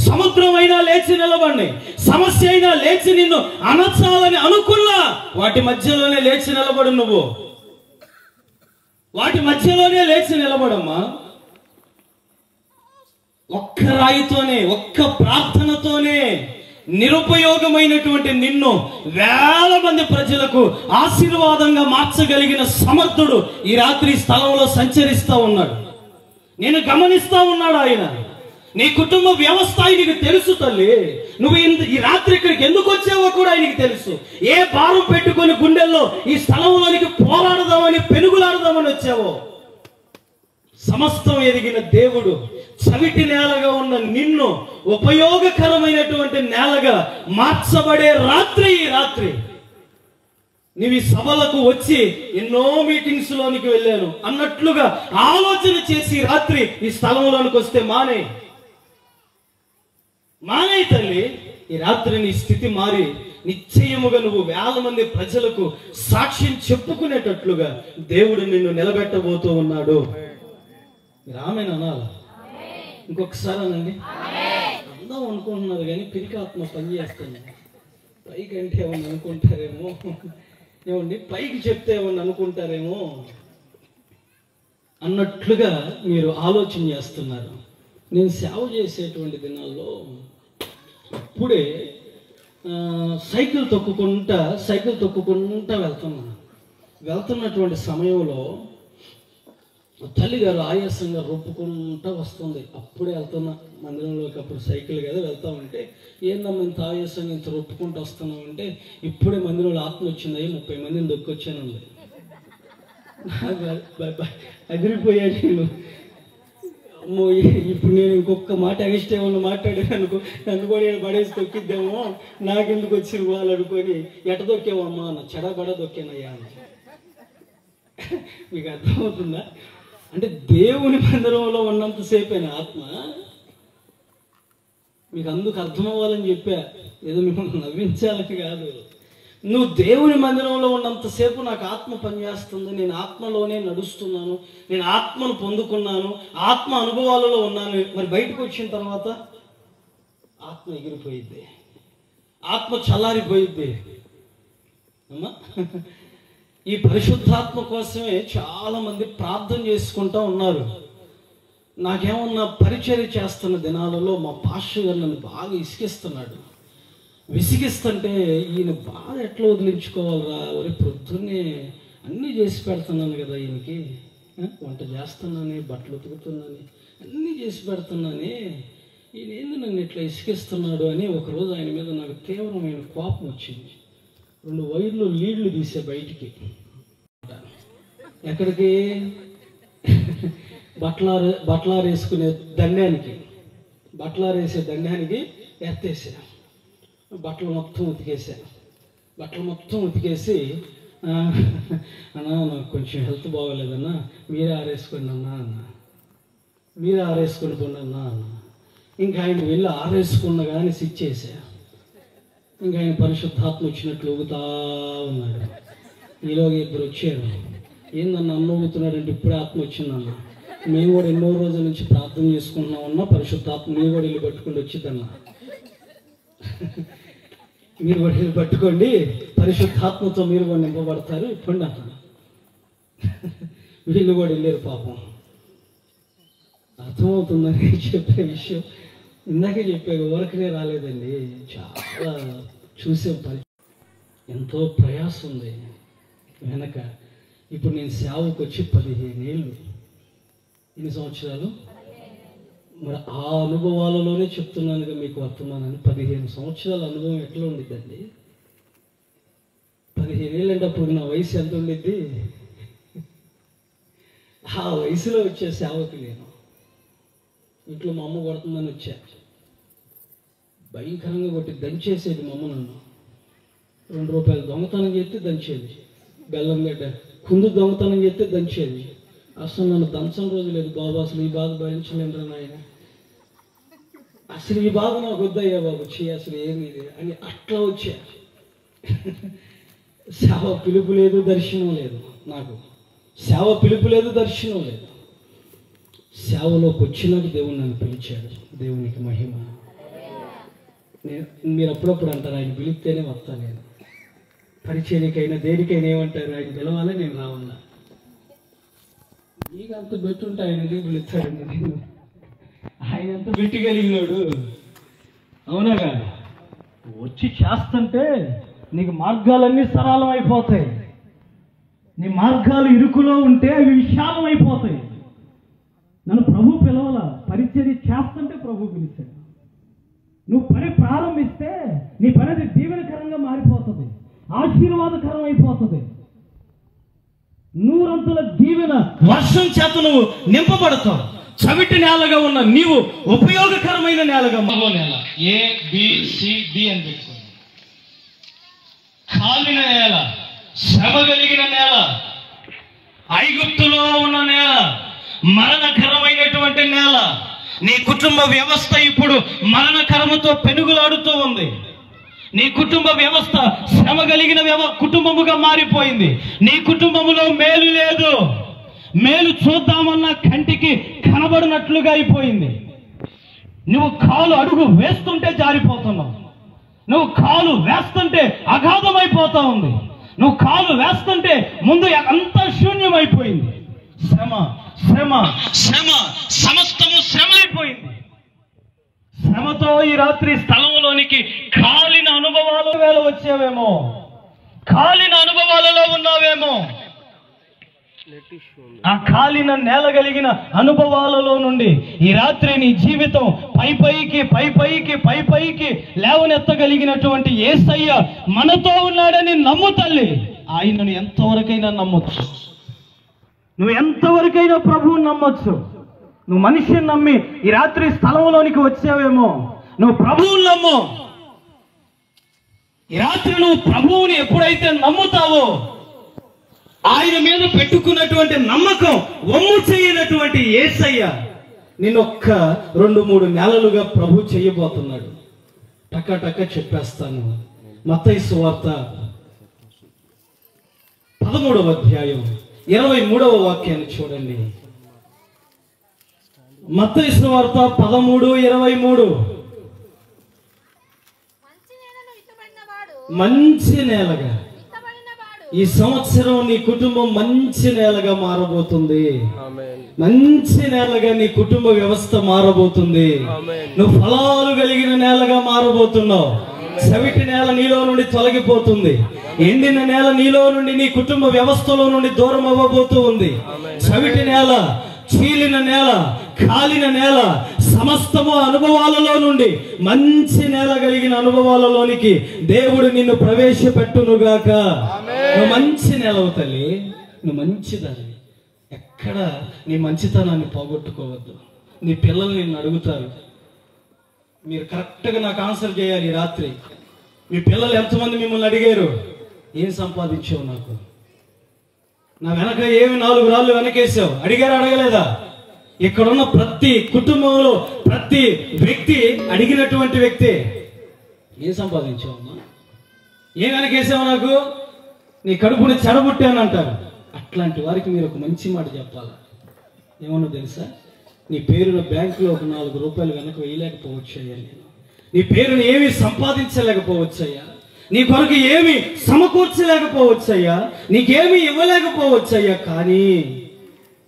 సముద్రం అయినా లేచి నిలబడి, సమస్య అయినా లేచి నిన్ను అణచాలని అనుకున్నా వాటి మధ్యలోనే లేచి నిలబడు. నువ్వు వాటి మధ్యలోనే లేచి నిలబడమ్మా. ఒక్క రాయితోనే, ఒక్క ప్రార్థనతోనే నిరుపయోగమైనటువంటి నిన్ను వేల మంది ప్రజలకు ఆశీర్వాదంగా మార్చగలిగిన సమర్థుడు ఈ రాత్రి స్థలంలో సంచరిస్తా ఉన్నాడు. నేను గమనిస్తా ఉన్నాడు ఆయన. నీ కుటుంబ వ్యవస్థ ఆయనకి తెలుసు తల్లి. నువ్వు ఈ రాత్రి ఇక్కడికి ఎందుకు వచ్చావో కూడా ఆయనకి తెలుసు. ఏ భారం పెట్టుకొని గుండెల్లో ఈ స్థలంలోనికి పోరాడదామని, పెనుగులాడదామని వచ్చావో. సమస్తం ఎదిగిన దేవుడు చవిటి నేలగా ఉన్న నిన్ను ఉపయోగకరమైనటువంటి నేలగా మార్చబడే రాత్రి ఈ రాత్రి. నీవి సభలకు వచ్చి ఎన్నో మీటింగ్స్ లోనికి వెళ్ళాను అన్నట్లుగా ఆలోచన చేసి రాత్రి ఈ స్థలంలోనికి వస్తే మానే తల్లి. ఈ రాత్రి నీ స్థితి మారి నిశ్చయముగా నువ్వు వేల మంది ప్రజలకు సాక్ష్యం చెప్పుకునేటట్లుగా దేవుడు నిన్ను నిలబెట్టబోతూ ఉన్నాడు. రామేనా అనాలా? ఇంకొకసారి అనండి. అందం అనుకుంటున్నారు కానీ పిరికి ఆత్మ పనిచేస్తుంది. పైకి అంటే ఏమన్నా అనుకుంటారేమో, ఏమండి పైకి చెప్తే ఏమన్నా అనుకుంటారేమో అన్నట్లుగా మీరు ఆలోచన చేస్తున్నారు. నేను సేవ చేసేటువంటి దినాల్లో ఇప్పుడే సైకిల్ తొక్కుకుంటా వెళ్తున్నటువంటి సమయంలో తల్లిగారు ఆయాసంగా రొప్పుకుంటా వస్తుంది. అప్పుడే వెళ్తున్నా మందిరంలోకి. అప్పుడు సైకిల్ కదా వెళ్తా ఉంటే, ఏందమ్మా ఇంత ఆయాసంగా ఇంత రొప్పుకుంటూ వస్తున్నావు అంటే, ఇప్పుడే మందిరంలో ఆత్మ వచ్చింది, 30 మందిని దొక్కొచ్చాను. అదిరిపోయాడు నేను. అమ్మో, ఇప్పుడు నేను ఇంకొక మాట అగిష్ట ఏమన్నా మాట్లాడాను అనుకో, నన్ను కూడా నేను పడేసి తొక్కిద్దామో, నాకెందుకు వచ్చిన వాళ్ళు అనుకొని, ఎట దొక్కావమ్మా అన్న, చెడబడ దొక్కానయ్యా అని. మీకు అర్థమవుతుందా? అంటే దేవుని మందిరంలో ఉన్నంతసేపేనా ఆత్మ? మీకు అందుకు అర్థం అవ్వాలని చెప్పా, ఏదో మిమ్మల్ని నవ్వించాలని కాదు. నువ్వు దేవుని మందిరంలో ఉన్నంతసేపు నాకు ఆత్మ పనిచేస్తుంది, నేను ఆత్మలోనే నడుస్తున్నాను, నేను ఆత్మను పొందుకున్నాను, ఆత్మ అనుభవాలలో ఉన్నాను. మరి బయటకు వచ్చిన తర్వాత ఆత్మ ఎగిరిపోయిద్ది, ఆత్మ చల్లారిపోయిద్ది. అమ్మా ఈ పరిశుద్ధాత్మ కోసమే చాలా మంది ప్రార్థన చేసుకుంటూ ఉన్నారు. నాకేమన్నా పరిచర్య చేస్తున్న దినాలలో మా పాస్టర్ గారు నన్ను బాగా విసిగిస్తున్నాడు. విసిగిస్తుంటే ఈయన బాగా ఎట్లా వదిలించుకోవాలరా, ఒరే పొద్దున్నే అన్నీ చేసి పెడుతున్నాను కదా, ఈయనకి వంట చేస్తున్నాను, బట్టలు ఉతుకుతున్నాను, అన్నీ చేసి పెడుతున్నానే, ఈయన ఏంది నన్ను ఇట్లా విసిగిస్తున్నాడు అని ఒకరోజు ఆయన మీద నాకు తీవ్రమైన కోపం వచ్చింది. 2 వైర్లు లీడ్లు తీసే బయటికి, ఎక్కడికి, బట్టలారేసుకునే దండానికి, బట్టలారేసే దండానికి ఎత్తేసా. బట్టలు మొత్తం ఉతికేసి అన్నా నాకు కొంచెం హెల్త్ బాగోలేదన్నా, మీరే ఆరేసుకోండి అన్నా మీరే ఆరేసుకొని పోండి అన్నా. ఇంకా ఆయన వెళ్ళి ఆరేసుకున్న కానీ స్విచ్ చేసా. ఇంకా ఆయన పరిశుద్ధాత్మ వచ్చినట్లు ఊగుతా ఉన్నాడు. ఈలోగా 2 వచ్చారు. ఏందన్నా అన్న ఊగుతున్నాడంటే ఇప్పుడే ఆత్మ వచ్చిందన్న, మేము కూడా ఎన్నో రోజుల నుంచి ప్రార్థన చేసుకుంటున్నామన్నా, పరిశుద్ధాత్మ మీరు కూడా వెళ్ళి పట్టుకొని వచ్చిందన్నా, మీరు కూడా వెళ్ళి పట్టుకోండి, పరిశుద్ధాత్మతో మీరు కూడా నింపబడతారు ఇప్పుడు అన్న. వీళ్ళు కూడా వెళ్ళారు. పాపం అర్థమవుతుందని చెప్పే విషయం ఇందాకే చెప్పాను, ఊరకనే రాలేదండి. చాలా చూసే ఎంతో ప్రయాసం ఉంది వెనక. ఇప్పుడు నేను సేవకు వచ్చి 15 ఏళ్ళు, ఎన్ని సంవత్సరాలు, మరి ఆ అనుభవాలలోనే చెప్తున్నానుగా మీకు వర్తమానాన్ని. 15 సంవత్సరాల అనుభవం ఎట్లా ఉండిద్దండి? 15 ఏళ్ళు అంటే అప్పుడు నా వయసు ఎంత ఉండిద్ది? ఆ వయసులో వచ్చే సేవకు నేను ఇంట్లో మా అమ్మ కొడుతుందని వచ్చా. భయంకరంగా కొట్టి దంచేసేది మా అమ్మ నన్ను. 2 రూపాయలు దొంగతనం చేస్తే దంచేది, బెల్లం గడ్డ కుందు దొంగతనం చేస్తే దంచేది. అసలు నన్ను దంచని రోజు లేదు. బాబు అసలు ఈ బాధ భరించలేదురా నాయన, అసలు ఈ బాధ నాకు వద్దయ్యా బాబు, అసలు ఏమి అని అట్లా వచ్చా. సేవ పిలుపు లేదు, దర్శనం లేదు నాకు. సేవ పిలుపు లేదు, దర్శనం లేదు. సేవలోకి వచ్చినాక దేవుడు నన్ను పిలిచాడు. దేవునికి మహిమ. మీరు అప్పుడప్పుడు అంటారు ఆయన పిలిస్తేనే వస్తాను నేను. పరిచర్యకైనా దేనికైనా ఏమంటారు, ఆయన పిలవాలి నేను రావాలా. నీకు అంత పెట్టుంటే ఆయన ఎందుకు పిలుస్తాడు? నేను ఆయన ఎంత పెట్టగలిగినాడు, అవునాగా? వచ్చి చేస్తుంటే నీకు మార్గాలన్నీ సరళం అయిపోతాయి. నీ మార్గాలు ఇరుకులో ఉంటే అవి విశాలం అయిపోతాయి. నన్ను ప్రభు పిలవాల, పరిచర్య చేస్తుంటే ప్రభు పిలిచాడు. నువ్వు పని ప్రారంభిస్తే నీ పని అది దీవెనకరంగా మారిపోతుంది, ఆశీర్వాదకరం అయిపోతుంది. 100 అంతల దీవెన వర్షం చేత నువ్వు నింపబడతావు. చవిటి నేలగా ఉన్న నీవు ఉపయోగకరమైన నేలగా మరో నేల. ABCD అని పెట్టుకోండి. కాలిన నేల, శ్రమ కలిగిన నేల, ఐగుప్తులో ఉన్న నేల, మరణకరమైనటువంటి నేల. నీ కుటుంబ వ్యవస్థ ఇప్పుడు మరణకరముతో పెనుగులాడుతూ ఉంది. నీ కుటుంబ వ్యవస్థ శ్రమ కలిగిన కుటుంబముగా మారిపోయింది. నీ కుటుంబములో మేలు లేదు. మేలు చూద్దామన్న కంటికి కనబడినట్లుగా అయిపోయింది. నువ్వు కాలు అడుగు వేస్తుంటే జారిపోతున్నావు. నువ్వు కాలు వేస్తుంటే అగాధమైపోతా ఉంది. నువ్వు కాలు వేస్తుంటే ముందు అంతా శూన్యమైపోయింది. శ్రమ శ్రమ శ్రమ, సమస్తము శ్రమ అయిపోయింది. శ్రమతో ఈ రాత్రి స్థలంలోనికి కాలిన అనుభవాలు వేళ వచ్చావేమో, కాలిన అనుభవాలలో ఉన్నావేమో. ఆ కాలిన నేల కలిగిన అనుభవాలలో నుండి ఈ రాత్రి నీ జీవితం పైపైకి లేవనెత్తగలిగినటువంటి యేసయ్య మనతో ఉన్నాడని నమ్ము తల్లి. ఆయనను ఎంతవరకైనా నమ్మొచ్చు. నువ్వు ఎంతవరకైనా ప్రభువుని నమ్మొచ్చు. నువ్వు మనిషిని నమ్మి ఈ రాత్రి స్థలంలోనికి వచ్చావేమో, నువ్వు ప్రభువుని నమ్ము. ఈ రాత్రి నువ్వు ప్రభువుని ఎప్పుడైతే నమ్ముతావో, ఆయన మీద పెట్టుకున్నటువంటి నమ్మకం వమ్ము చేయనటువంటి యేసయ్య నిన్నొక్క 2-3 నెలలుగా ప్రభు చేయబోతున్నాడు. టక్క చెప్పేస్తాను. మత్తయి సువార్త 13వ అధ్యాయం 23వ వాక్యాన్ని చూడండి. మత్తయి సువార్త 13:23. మంచి నేలగా ఈ సంవత్సరం నీ కుటుంబం మంచి నేలగా మారబోతుంది. మంచి నేలగా నీ కుటుంబ వ్యవస్థ మారబోతుంది. నువ్వు ఫలాలు కలిగిన నేలగా మారబోతున్నావు. చవిటి నేల నీలో నుండి తొలగిపోతుంది. ఎండిన నేల నీలో నుండి నీ కుటుంబ వ్యవస్థలో నుండి దూరం అవ్వబోతూ ఉంది. చవిటి నేల, చీలిన నేల, కాలిన నేల, సమస్తము అనుభవాలలో నుండి మంచి నేల కలిగిన అనుభవాలలోనికి దేవుడు నిన్ను ప్రవేశపెట్టునుగాక. నువ్వు మంచి నేలవు తల్లి, నువ్వు మంచిదాన్ని. ఎక్కడ నీ మంచితనాన్ని పోగొట్టుకోవద్దు. నీ పిల్లలు నిన్ను అడుగుతారు, మీరు కరెక్ట్గా నాకు ఆన్సర్ చేయాలి. రాత్రి మీ పిల్లలు ఎంతమంది మిమ్మల్ని అడిగారు, ఏం సంపాదించావు, నాకు నా వెనక ఏమి 4 రాళ్ళు వెనకేసావు? అడిగారా, అడగలేదా? ఇక్కడున్న ప్రతి కుటుంబంలో ప్రతి వ్యక్తి అడిగినటువంటి వ్యక్తి, ఏం సంపాదించావమ్మా, ఏం వెనకేసావు, నాకు నీ కడుపుని చెడబుట్టాను అంటారు. అట్లాంటి వారికి మీరు ఒక మంచి మాట చెప్పాలి. ఏమన్నా తెలుసా, నీ పేరున బ్యాంకులో ఒక 4 రూపాయలు వెనక వేయలేకపోవచ్చు అయ్యా, నేను నీ పేరుని ఏమి సంపాదించలేకపోవచ్చు అయ్యా, నీ కొరకు ఏమి సమకూర్చలేకపోవచ్చు అయ్యా, నీకేమి ఇవ్వలేకపోవచ్చు అయ్యా, కానీ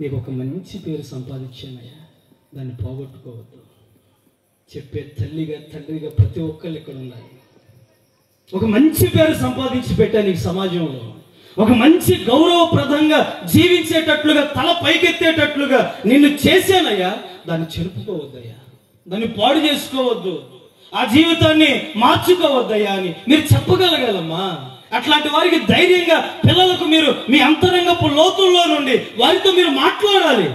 నీకు ఒక మంచి పేరు సంపాదించానయ్యా, దాన్ని పోగొట్టుకోవద్దు. చెప్పే తల్లిగా తండ్రిగా ప్రతి ఒక్కళ్ళు ఇక్కడ ఉండాలి. ఒక మంచి పేరు సంపాదించి పెట్టా నీకు సమాజంలో, ఒక మంచి గౌరవప్రదంగా జీవించేటట్లుగా, తల పైకెత్తేటట్లుగా నిన్ను చేశానయ్యా, దాన్ని చెరుపుకోవద్దయ్యా, దాన్ని పాడు చేసుకోవద్దు, ఆ జీవితాన్ని మార్చుకోవద్దయ్యా అని మీరు చెప్పగలగాలమ్మా. అట్లాంటి వారికి ధైర్యంగా పిల్లలకు మీరు మీ అంతరంగపు లోతుల్లో నుండి వారితో మీరు మాట్లాడాలి.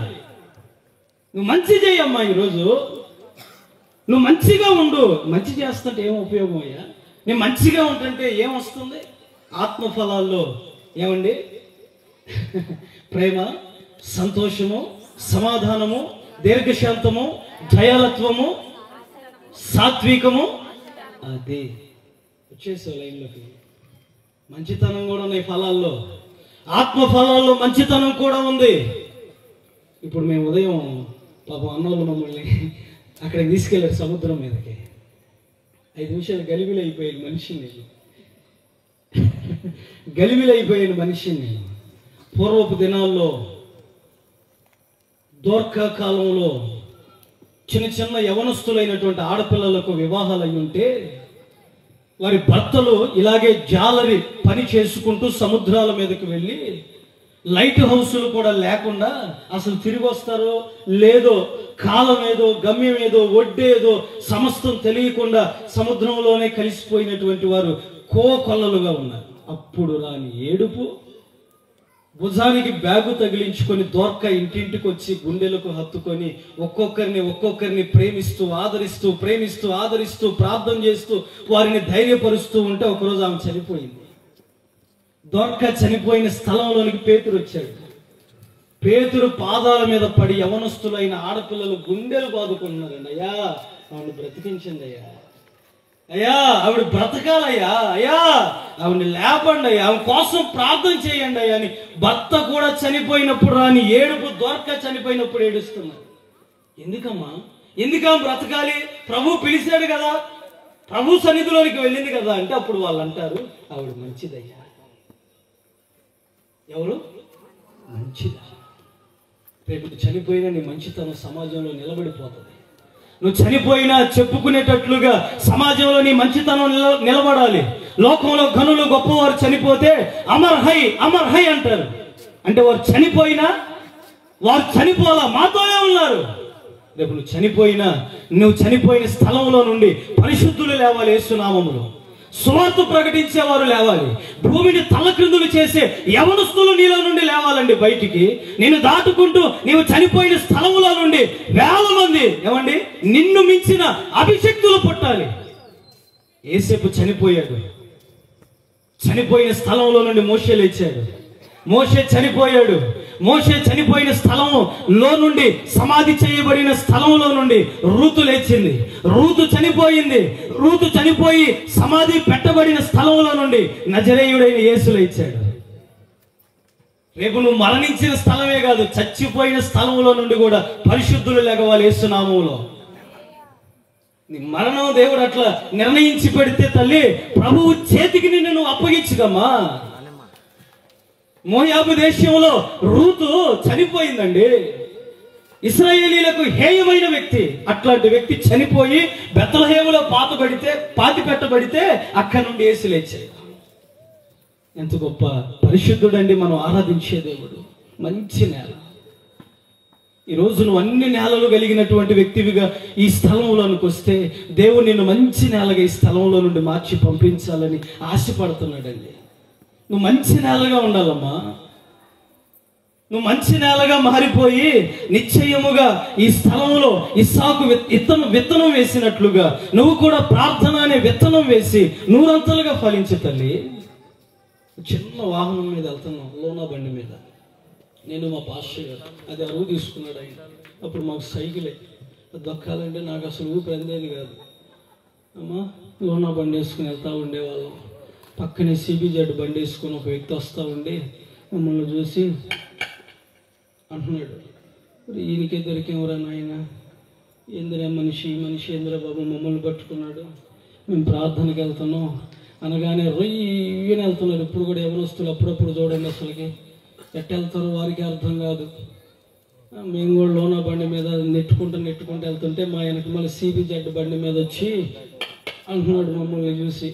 నువ్వు మంచి చేయమ్మా, ఈరోజు నువ్వు మంచిగా ఉండు. మంచి చేస్తుంటే ఏం ఉపయోగం అయ్యా? నేను మంచిగా ఉంటుంటే ఏమొస్తుంది? ఆత్మఫలాల్లో ఏమండి, ప్రేమ, సంతోషము, సమాధానము, దీర్ఘశాంతము, దయాలత్వము, సాత్వికము, అదే వచ్చేసావు లైన్లోకి. మంచితనం కూడా ఉన్నాయి ఫలాల్లో, ఆత్మ ఫలాల్లో మంచితనం కూడా ఉంది. ఇప్పుడు మేము ఉదయం పాపం అన్నోళ్ళు మమ్మల్ని అక్కడికి తీసుకెళ్ళారు, సముద్రం మీదకి. 5 నిమిషాలు గలిబిలైపోయాను మనిషిని, గలిబిలైపోయాను మనిషిని. పూర్వపు దినాల్లో దోర్కా కాలంలో చిన్న చిన్న యవనస్తులైనటువంటి ఆడపిల్లలకు వివాహాలు అయి ఉంటే వారి భర్తలు ఇలాగే జాలరి పని చేసుకుంటూ సముద్రాల మీదకి వెళ్ళి లైట్ హౌసులు కూడా లేకుండా అసలు తిరిగి వస్తారో లేదో, కాలం ఏదో, గమ్యం ఏదో, ఒడ్డేదో సమస్తం తెలియకుండా సముద్రంలోనే కలిసిపోయినటువంటి వారు కోకొల్లలుగా ఉన్నారు. అప్పుడు రాని ఏడుపు, భుజానికి బ్యాగు తగిలించుకొని దోర్క ఇంటింటికి వచ్చి గుండెలకు హత్తుకొని ఒక్కొక్కరిని ప్రేమిస్తూ ఆదరిస్తూ ప్రార్థన చేస్తూ వారిని ధైర్యపరుస్తూ ఉంటే ఒకరోజు ఆమె చనిపోయింది. దోర్క చనిపోయిన స్థలంలోనికి పేతురు వచ్చాడు. పేతురు పాదాల మీద పడి యవనస్తులైన ఆడపిల్లలు గుండెలు బాదుకున్నారండి. అయ్యా ఆవిడ బ్రతికించండి అయ్యా, అయ్యా ఆవిడ బ్రతకాలయ్యా, అయ్యా ఆవిడని లేపండి అయ్యా, ఆవిడ కోసం ప్రార్థన చేయండి అయ్యా అని భర్త కూడా చనిపోయినప్పుడు రాని ఏడుపు, దొరక చనిపోయినప్పుడు ఏడుస్తున్నారు. ఎందుకమ్మా, ఎందుకమ్మ బ్రతకాలి? ప్రభు పిలిచాడు కదా, ప్రభు సన్నిధిలోనికి వెళ్ళింది కదా అంటే అప్పుడు వాళ్ళు అంటారు, ఆవిడ మంచిదయ్యా. ఎవరు మంచిదా? రేపు చనిపోయినా నీ మంచితనం సమాజంలో నిలబడిపోతుంది. నువ్వు చనిపోయినా చెప్పుకునేటట్లుగా సమాజంలో నీ మంచితనం నిలబడాలి. లోకంలో ఘనులు గొప్పవారు చనిపోతే అమర్ హై అంటారు. అంటే వారు చనిపోయినా వారు చనిపోలా, మాతోనే ఉన్నారు. రేపు నువ్వు చనిపోయిన స్థలంలో నుండి పరిశుద్ధులు లేవాలి. యేసు నామములో సువార్త ప్రకటించేవారు లేవాలి. భూమిని తలక్రిందులు చేసే యవనస్తులు నీలో నుండి లేవాలండి బయటికి. నేను దాటుకుంటూ నీవు చనిపోయిన స్థలంలో నుండి వేల మంది ఏమండి నిన్ను మించిన అభిషక్తులు పుట్టాలి. యేసేపు చనిపోయాడు, చనిపోయిన స్థలంలో నుండి మోషే లేచాడు. మోషే చనిపోయాడు, మోషే చనిపోయిన స్థలంలో నుండి సమాధి చేయబడిన స్థలంలో నుండి రూతు లేచింది. రూతు చనిపోయి సమాధి పెట్టబడిన స్థలంలో నుండి నజరేయుడైన యేసు లేచాడు. రేపు నువ్వు మరణించిన స్థలమే కాదు, చచ్చిపోయిన స్థలంలో నుండి కూడా పరిశుద్ధులు లేవాలి యేసు నామములో. నీ మరణం దేవుడు అట్లా నిర్ణయించి పెడితే తల్లి ప్రభువు చేతికి నిన్ను నువ్వు అప్పగించుకమ్మా. మోయాబు దేశంలో రూతు చనిపోయిందండి. ఇశ్రాయేలీలకు హేయమైన వ్యక్తి, అట్లాంటి వ్యక్తి చనిపోయి బెత్లెహేములో పాతి పెట్టబడితే అక్కడి నుండి యేసు లేచాడు. ఎంత గొప్ప పరిశుద్ధుడండి మనం ఆరాధించే దేవుడు. మంచి నేల. ఈరోజు నువ్వు అన్ని నేలలు కలిగినటువంటి వ్యక్తివిగా ఈ స్థలంలోనికి వస్తే దేవుడు నిన్ను మంచి నేలగా ఈ స్థలంలో నుండి మార్చి పంపించాలని ఆశపడుతున్నాడండి. నువ్వు మంచి నేలగా ఉండాలమ్మా. నువ్వు మంచి నేలగా మారిపోయి నిశ్చయముగా ఈ స్థలంలో ఇస్సాకు విత్తనం వేసినట్లుగా నువ్వు కూడా ప్రార్థన అనే విత్తనం వేసి నూరంతలుగా ఫలించు తల్లి. చిన్న వాహనం మీద వెళ్తున్నాం, లోనా బండి మీద. నేను మా పాస్టర్ గారు అది అరువు తీసుకున్నాడు ఆయన. అప్పుడు మాకు సైకిలే దొక్కాలంటే నాకు అసలు ఊపిరి అందేది కాదు. అమ్మా లోనా బండి వేసుకుని వెళ్తూ ఉండేవాళ్ళం. పక్కనే సిబిజెడ్ బండి వేసుకుని ఒక వ్యక్తి వస్తూ ఉండి మమ్మల్ని చూసి అంటున్నాడు, ఈయనకే దొరికేవరా నాయన, ఏందిరా మనిషి ఏందిరా బాబు మమ్మల్ని పట్టుకున్నాడు, మేము ప్రార్థనకి వెళ్తున్నాం అనగానే రొయ్యని వెళ్తున్నారు. ఇప్పుడు కూడా ఎవరొస్తున్నారు అప్పుడప్పుడు చూడండి, అసలుకి ఎట్ట వెళ్తారో వారికి అర్థం కాదు. మేము కూడా లోనా బండి మీద నెట్టుకుంటూ వెళ్తుంటే మా వెనక మళ్ళీ సిబిజెడ్ బండి మీద వచ్చి అంటున్నాడు మమ్మల్ని చూసి,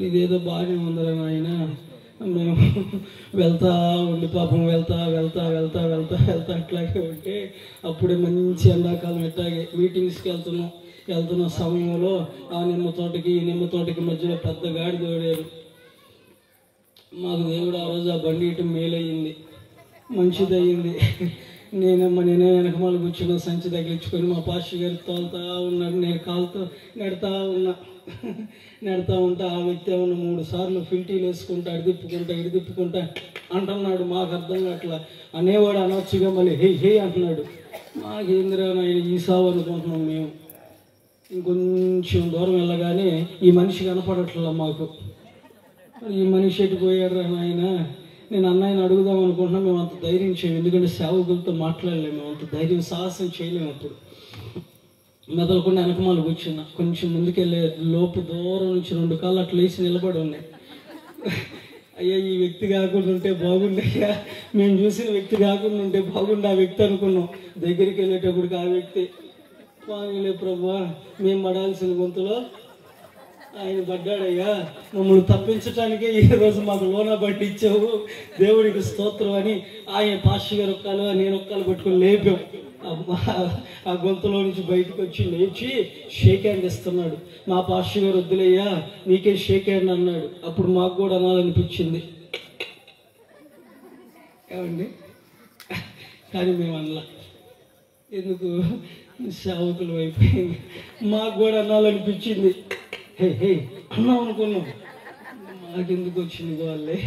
ఇదేదో బాగానే ఉందిరా నాయన. మేము వెళ్తా ఉండి పాపం వెళ్తా అట్లాగే ఉంటే అప్పుడే మంచి ఎండాకాలం ఇట్లాగే మీటింగ్స్కి వెళ్తున్న సమయంలో ఆ నిమ్మ తోటకి మధ్యలో పెద్ద గాడి తోడారు. మాకు దేవుడు ఆ రోజు ఆ బండి ఇటు మేలయ్యింది, మంచిదయ్యింది. నేనే వెనకమాల కూర్చున్న సంచి తగిలించుకొని మా పాస్టర్ గారు తోలుతా ఉన్నాడు. నేను కాలుతో నెడతా ఉంటే ఆ వ్యక్తి ఏమన్నా 3 సార్లు ఫిల్టీలు వేసుకుంటా ఇడి తిప్పుకుంటా అంటున్నాడు. మాకు అర్థం కావట్లా. అనేవాడు అనొచ్చుగా మళ్ళీ హే అంటున్నాడు. మాకేందిరా నాయన ఈ సావు అనుకుంటున్నాం మేము. ఇంకొంచెం దూరం వెళ్ళగానే ఈ మనిషి కనపడట్లా మాకు. ఈ మనిషి ఎటు పోయాడు నాయన. నేను అన్నయ్యని అడుగుదాం అనుకుంటున్నా. మేము అంత ధైర్యం చేయము, ఎందుకంటే సేవకులతో మాట్లాడలేము, మేము అంత ధైర్యం సాహసం చేయలేము. అప్పుడు మెదలకుండా వెనకమాలు కూర్చున్నా. కొంచెం ముందుకెళ్ళే లోపు దూరం నుంచి 2 కాళ్ళు అట్లా వేసి నిలబడి ఉన్నాయి. అయ్యా ఈ వ్యక్తి కాకుండా ఉంటే బాగుండయ్యా, మేము చూసిన వ్యక్తి కాకుండా ఉంటే బాగుండే ఆ వ్యక్తి అనుకున్నాం. దగ్గరికి వెళ్ళేటప్పటికి ఆ వ్యక్తి పానిలే ప్రభువా, మేము పడాల్సిన గొంతులో ఆయన పడ్డాడయ్యా, మమ్మల్ని తప్పించడానికే ఈరోజు మాకు లోనా బండి ఇచ్చావు, దేవుడికి స్తోత్రం అని ఆయన పాస్టర్ గారు ఒక్కలు నేను ఒక్కలు పట్టుకొని లేపాం. ఆ గొంతులో నుంచి బయటకు వచ్చి లేచి షేక్ హ్యాండ్ ఇస్తున్నాడు. మా పాస్టర్ గారు వద్దులయ్యా నీకే షేక్ హ్యాండ్ అన్నాడు. అప్పుడు మాకు కూడా అనాలనిపించింది ఏమండి, కానీ మేము అనలా. ఎందుకు సేవకులు అయిపోయింది, మాకు కూడా అనాలనిపించింది. హే అన్నాం అనుకున్నాం. మాకెందుకు వచ్చింది వాళ్ళే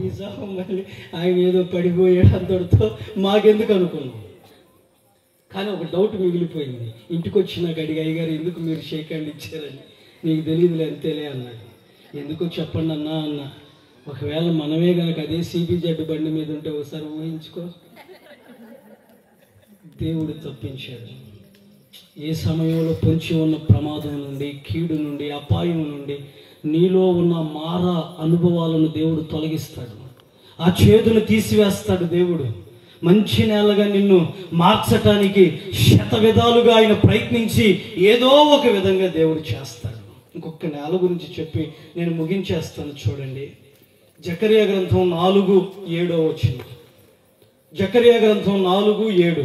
ఈ సహం, మళ్ళీ ఆయన ఏదో పడిపోయాడు అంతటితో మాకెందుకు అనుకున్నాం. కానీ ఒక డౌట్ మిగిలిపోయింది. ఇంటికి వచ్చినాక అడిగి, అయ్యగారు ఎందుకు మీరు షేక్ హ్యాండ్ ఇచ్చారని. నీకు తెలియదులే అంతేలే అన్నాడు. ఎందుకో చెప్పండి అన్నా. ఒకవేళ మనమే కనుక అదే సిబిజెడ్ బండి మీద ఉంటే ఒకసారి ఊహించుకో. దేవుడు తప్పించాడు. ఏ సమయంలో పొంచి ఉన్న ప్రమాదం నుండి, కీడు నుండి, అపాయం నుండి నీలో ఉన్న మారా అనుభవాలను దేవుడు తొలగిస్తాడు. ఆ చేదును తీసివేస్తాడు దేవుడు. మంచి నేలగా నిన్ను మార్చటానికి 100 విధాలుగా ఆయన ప్రయత్నించి ఏదో ఒక విధంగా దేవుడు చేస్తాడు. ఇంకొక నేల గురించి చెప్పి నేను ముగించేస్తాను. చూడండి, జకర్యా గ్రంథం 4:7 వచ్చింది. జకర్యా గ్రంథం 4:7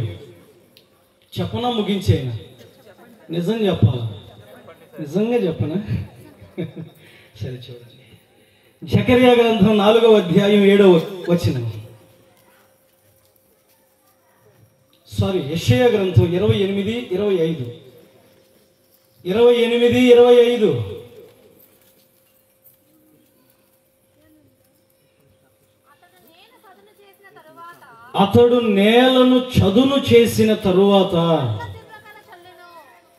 చెప్పనా ముగించేనా? నిజం చెప్పాలా? నిజంగా చెప్పనా? సరే చూడండి, జకర్యా గ్రంథం 4వ అధ్యాయం 7వ వచనం. యెషయా గ్రంథం 28:25. 28:25. అతడు నేలను చదును చేసిన తరువాత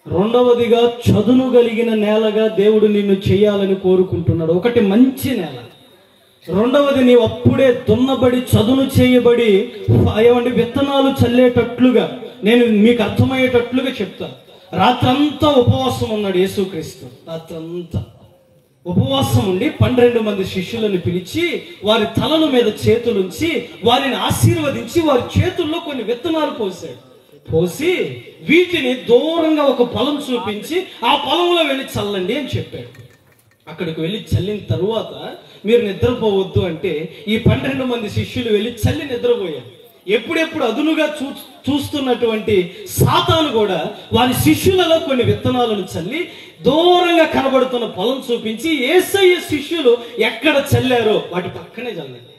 రెండవదిగా చదును కలిగిన నేలగా దేవుడు నిన్ను చేయాలని కోరుకుంటున్నాడు. ఒకటి మంచి నేల, రెండవది నీవు అప్పుడే దున్నబడి చదును చేయబడి ఏమంటే విత్తనాలు చల్లేటట్లుగా. నేను మీకు అర్థమయ్యేటట్లుగా చెప్తాను. రాత్రంతా ఉపవాసం ఉన్నాడు యేసుక్రీస్తు. రాత్రంతా ఉపవాసం ఉండి 12 మంది శిష్యులను పిలిచి వారి తలల మీద చేతులుంచి వారిని ఆశీర్వదించి వారి చేతుల్లో కొన్ని విత్తనాలు పోసాడు. పోసి వీటిని దూరంగా ఒక పొలం చూపించి ఆ పొలంలో వెళ్ళి చల్లండి అని చెప్పాడు. అక్కడికి వెళ్ళి చల్లిన తరువాత మీరు నిద్రపోవద్దు అంటే ఈ 12 మంది శిష్యులు వెళ్ళి చల్లి నిద్రపోయారు. ఎప్పుడెప్పుడు అదునుగా చూస్తున్నటువంటి సాతాను కూడా వారి శిష్యులలో కొన్ని విత్తనాలను చల్లి దూరంగా కనబడుతున్న పొలం చూపించి యేసయ్య శిష్యులు ఎక్కడ చల్లారో వాటి పక్కనే చల్లండి.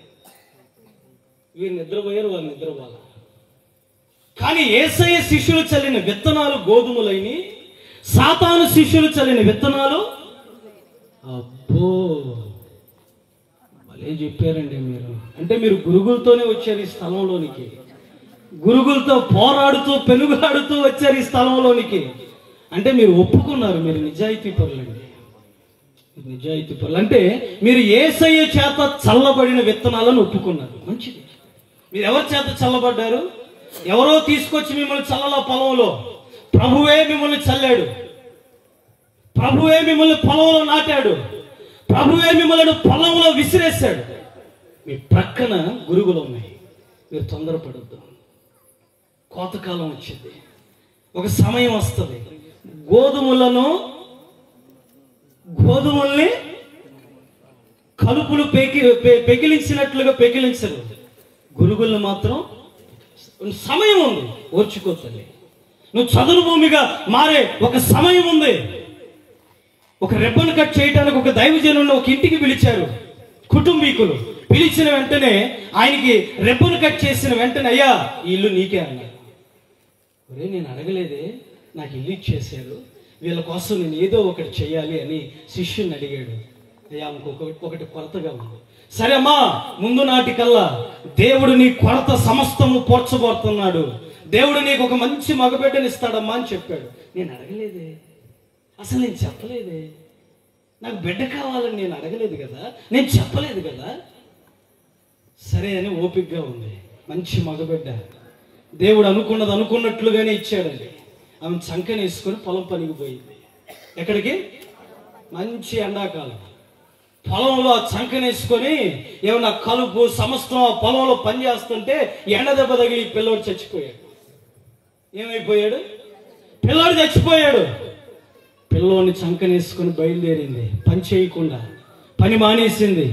వీరు నిద్రపోయారు, వారు నిద్రపోయారు. కానీ యేసయ్య శిష్యులు చల్లిన విత్తనాలు గోధుమలైని, సాతాను శిష్యులు చల్లిన విత్తనాలు అబ్బో భలే చెప్పారండి మీరు. అంటే మీరు గురుగులతోనే వచ్చారు ఈ స్థలంలోనికి, గురుగులతో పోరాడుతూ పెనుగాడుతూ వచ్చారు ఈ స్థలంలోనికి. అంటే మీరు ఒప్పుకున్నారు, మీరు నిజాయితీ పరులండి, నిజాయితీ పరులు. అంటే మీరు యేసయ్య చేత చల్లబడిన విత్తనాలను ఒప్పుకున్నారు. మంచిది. మీరు ఎవరి చేత చల్లబడ్డారు? ఎవరో తీసుకొచ్చి మిమ్మల్ని చల్లల పొలంలో, ప్రభువే మిమ్మల్ని చల్లాడు, ప్రభువే మిమ్మల్ని పొలంలో నాటాడు, ప్రభువే మిమ్మల్ని పొలంలో విసిరేశాడు. మీ ప్రక్కన గురుగులు ఉన్నాయి. మీరు తొందరపడద్దు. కోతకాలం వచ్చింది, ఒక సమయం వస్తుంది. గోధుమల్ని కలుపులు పెకిలించినట్లుగా పెకిలించరు, గురుగులను మాత్రం సమయం ఉంది, ఓర్చుకోతలే. నువ్వు చదును భూమిగా మారే ఒక సమయం ఉంది. ఒక రిబ్బన్ కట్ చేయడానికి ఒక దైవజనుడిని ఒక ఇంటికి పిలిచారు కుటుంబీకులు. పిలిచిన వెంటనే ఆయనకి రిబ్బన్ కట్ చేసిన వెంటనే, అయ్యా ఈ ఇల్లు నీకే అన్నారు. ఒరే నేను అడగలేదే, నాకు ఇల్లు ఇచ్చేసారు, వీళ్ళ కోసం నేను ఏదో ఒకటి చెయ్యాలి అని శిష్యుని అడిగాడు. అయ్యా ఒకటి కొరతగా ఉంది. సరే అమ్మా, ముందు నాటికల్లా దేవుడు నీ కొరత సమస్తము పోర్చబోతున్నాడు, దేవుడు నీకు ఒక మంచి మగబిడ్డని ఇస్తాడమ్మా అని చెప్పాడు. నేను అడగలేదే, అసలు నేను చెప్పలేదే, నాకు బిడ్డ కావాలని నేను అడగలేదు కదా, నేను చెప్పలేదు కదా. సరే అని ఓపికగా ఉంది. మంచి మగబిడ్డ దేవుడు అనుకున్నది అనుకున్నట్లుగానే ఇచ్చాడండి. ఆమె చంకనేసుకొని పొలం పనికి పోయింది. ఎక్కడికి? మంచి ఎండాకాలం. పొలంలో చంకనేసుకొని ఏమన్నా కలుపు సమస్తం పొలంలో పనిచేస్తుంటే ఎండ దెబ్బ తగిలి పిల్లోడు చచ్చిపోయాడు. ఏమైపోయాడు? పిల్లోడు చచ్చిపోయాడు. పిల్లోని చంకనేసుకొని బయలుదేరింది, పని చేయకుండా, పని మానేసింది.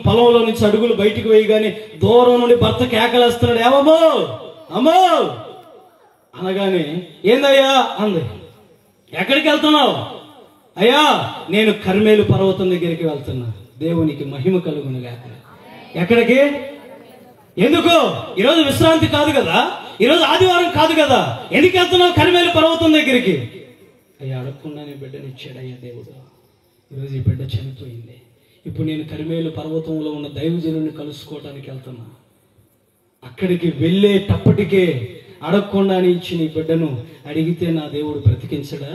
పొలంలో నుంచి అడుగులు బయటికి వేయగానే దూరం నుండి భర్త కేకలేస్తున్నాడు, ఏమమ్మో అమ్మో అనగానే ఏందయ్యా అంది. ఎక్కడికి వెళ్తున్నావు? అయ్యా నేను కర్మేలు పర్వతం దగ్గరికి వెళ్తున్నా, దేవునికి మహిమ కలుగును గాక. ఎక్కడికి? ఎందుకు? ఈరోజు విశ్రాంతి కాదు కదా, ఈరోజు ఆదివారం కాదు కదా, ఎందుకు వెళ్తున్నావు కర్మేలు పర్వతం దగ్గరికి? అయ్యా అడగకుండానే బిడ్డని ఇచ్చాడయ్యా దేవుడు. ఈరోజు ఈ బిడ్డ చనిపోయింది. ఇప్పుడు నేను కర్మేలు పర్వతంలో ఉన్న దైవజనుని కలుసుకోవడానికి వెళ్తున్నా. అక్కడికి వెళ్ళేటప్పటికే అడగకుండానే ఇచ్చిన ఈ బిడ్డను అడిగితే నా దేవుడు బ్రతికించడా?